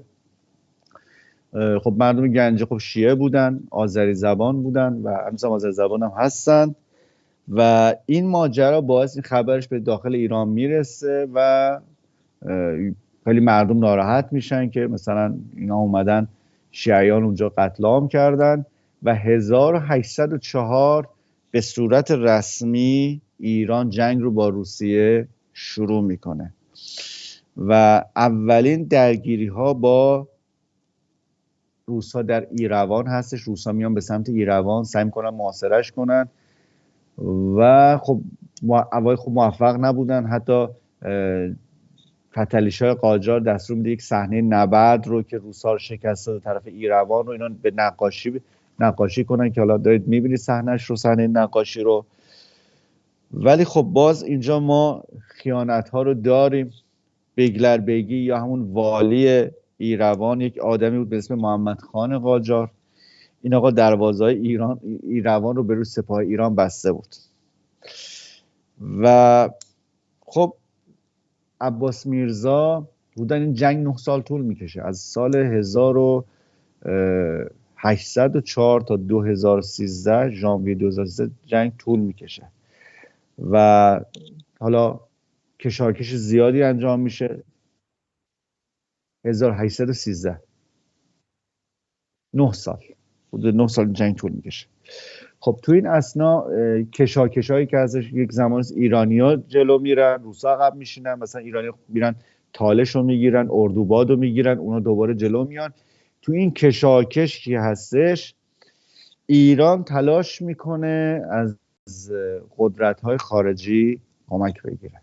S2: خب مردم گنجه خب شیعه بودن، آذری زبان بودن و همچنین آذری زبان هم هستن و این ماجرا باعث این خبرش به داخل ایران میرسه و خیلی مردم ناراحت میشن که مثلا اینا اومدن شیعیان اونجا قتل عام کردن و 1804 به صورت رسمی ایران جنگ رو با روسیه شروع میکنه و اولین درگیری ها با روسا در ایروان هستش. روسا میان به سمت ایروان، سعی میکنن محاصرهش کنن و خب اوایل خوب موفق نبودن. حتی فتحعلی شاه قاجار دستور میده یک صحنه نبرد رو که روسا رو شکست طرف ایروان رو اینا به نقاشی کنن که حالا دارید میبینید صحنه نقاشی رو. ولی خب باز اینجا ما خیانت ها رو داریم. بگلر بیگی یا همون والی ایروان یک آدمی بود به اسم محمد خان قاجار. این آقا دروازه‌های ایروان رو به روی سپاه ایران بسته بود و خب عباس میرزا بودن. این جنگ 9 سال طول میکشه، از سال 1804 تا 2013 ژانویه 2013 جنگ طول میکشه و حالا کشاکش زیادی انجام میشه. 1813 9 سال، حدود 9 سال جنگ طول میکشه. خب تو این اثنا کشاکشایی که ازش یک زمان ایرانی‌ها جلو میرن، روسا عقب میشینن، مثلا ایرانی میرن تالش رو میگیرن، اردوباد رو میگیرن، اونا دوباره جلو میان. تو این کشاکش که هستش ایران تلاش میکنه از قدرت‌های خارجی کمک بگیره.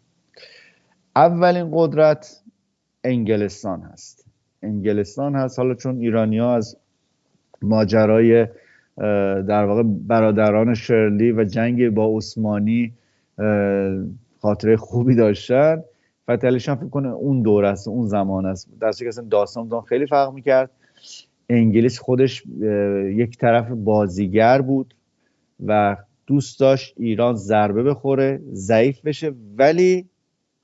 S2: اولین قدرت انگلستان هست. حالا چون ایرانی‌ها از ماجرای در واقع برادران شرلی و جنگ با عثمانی خاطره خوبی داشتن، فتحعلی شاه فکر کنه اون دور است، اون زمان است. درسته که اصلا داستان خیلی فرق میکرد. انگلیس خودش یک طرف بازیگر بود و دوست داشت ایران ضربه بخوره، ضعیف بشه، ولی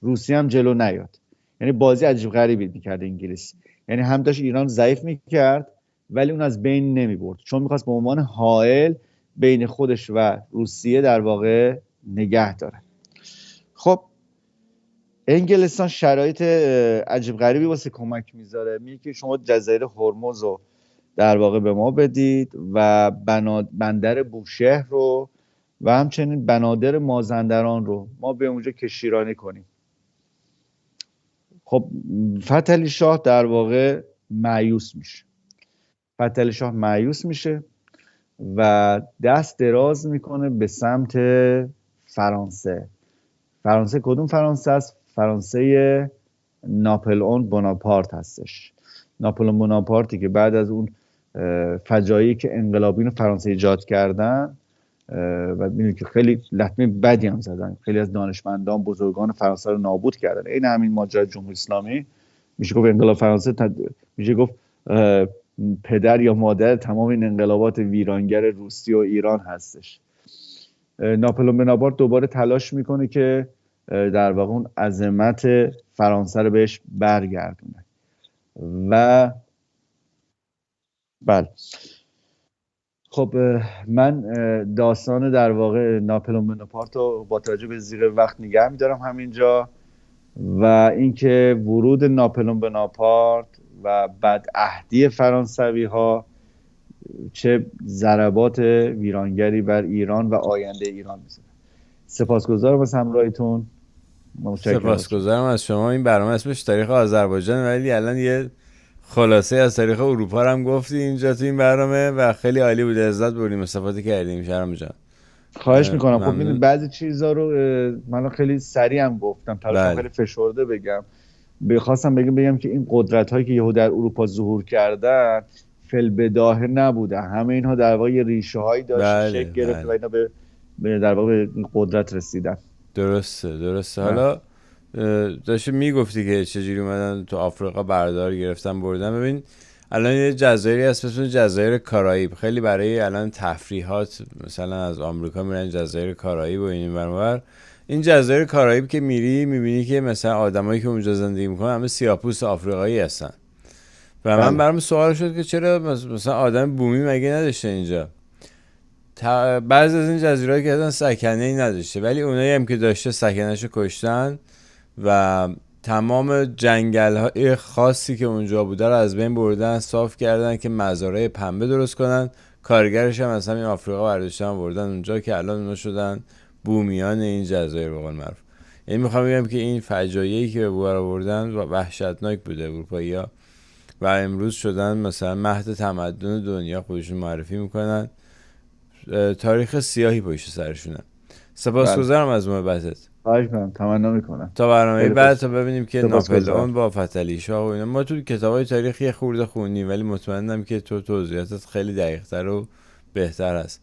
S2: روسیه هم جلو نیاد. یعنی بازی عجیب غریبی میکرد انگلیس. یعنی هم داشت ایران ضعیف میکرد ولی اون از بین نمی برد، چون میخواست به عنوان حائل بین خودش و روسیه در واقع نگه داره. خب انگلستان شرایط عجیب غریبی واسه کمک میذاره. میگه که شما جزایر هرمز رو در واقع به ما بدید و بندر بوشهر رو و همچنین بنادر مازندران رو ما به اونجا کشتیرانی کنیم. خب فتحعلی شاه در واقع مایوس میشه و دست دراز میکنه به سمت فرانسه. کدوم فرانسه است؟ فرانسه ناپلئون بوناپارت هستش. ناپلئون بوناپارتی که بعد از اون فجایعی که انقلابیون فرانسه ایجاد کردن و میدونید که خیلی لطمه بدی هم زدن، خیلی از دانشمندان بزرگان فرانسه رو نابود کردن. این همین ماجرای جمهوری اسلامی میشه گفت انقلاب فرانسه میشه گفت پدر یا مادر تمام این انقلابات ویرانگر روسیه و ایران هستش. ناپلئون بوناپارت دوباره تلاش میکنه که در واقع اون عظمت فرانسه رو بهش برگردونه و بله. خب من داستان در واقع ناپلئون بناپارت رو با توجه به زیغ وقت نگه میدارم همینجا، و اینکه ورود ناپلئون بناپارت و بدعهدی فرانسوی ها چه ضربات ویرانگری بر ایران و آینده ایران میزنه. سپاسگزارم از همراهیتون. متشکرم ازتون.
S1: سپاسگزارم از شما. این برنامه اسمش تاریخ آذربایجان، ولی الان یه خلاصه از تاریخ اروپا رو هم گفتی اینجا تو این برنامه و خیلی عالی بود، لذت بردیم، استفاده کردیم. شهرام جان
S2: خواهش میکنم. خب
S1: ممنون.
S2: ببینید بعضی چیزا رو من خیلی سریع هم گفتم، تلاشم
S1: بله.
S2: خیلی فشرده بگم. بخواستم بگم که این قدرت هایی که یهو در اروپا ظهور کردن فی‌البداهه نبودن، همه اینها در واقع ریشه هایی داشت،
S1: بله،
S2: شکل گرفت
S1: بله.
S2: و اینا به در واقع به این قدرت رسیدن.
S1: درسته. حالا داشتی میگفتی که چجوری اومدن تو آفریقا بردار گرفتن بردن. ببین الان یه جزایری هست اسمش جزایر کارائیب، خیلی برای الان تفریحات مثلا از آمریکا میرن جزایر کارائیب و این برابر. این جزایر کارائیب که میری میبینی که مثلا آدمایی که اونجا زندگی میکنن همه سیاه‌پوست آفریقایی هستن و من برام سوال شد که چرا مثلا آدم بومی مگه نداشته اینجا. بعضی از این جزیره‌ها که اصلا سکنه‌ای نداشته، ولی اونایی هم که داشته سکنه‌شو کشتن و تمام جنگل‌های خاصی که اونجا بوده رو از بین بردن، صاف کردن که مزارع پنبه درست کنن. کارگرش هم از همین آفریقا برداشتن بردن اونجا که الان اونا شدن بومیان این جزایر به قول معروف. یعنی میخوام بگم که این فجایعی که به بار آوردن وحشتناک بوده اروپایی‌ها و امروز شدن مثلا مهد تمدن دنیا، خودشون معرفی میکنن، تاریخ سیاهی پشت سرشونه. سپاسگزارم از محبتت.
S2: خواهش میکنم، تمنا میکنم.
S1: تا برنامه بعد تا ببینیم که
S2: سپاسگزارم.
S1: ناپلئون با فتحعلی شاه و اینا. ما تو کتابای تاریخی یه خورده خوندیم ولی مطمئنم که تو توضیحاتت خیلی دقیق‌تر و بهتر است.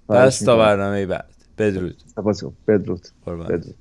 S1: پس تا برنامه بعد. بدرود.
S2: سپاسگزارم. بدرود.
S1: قربان.
S2: بدرود.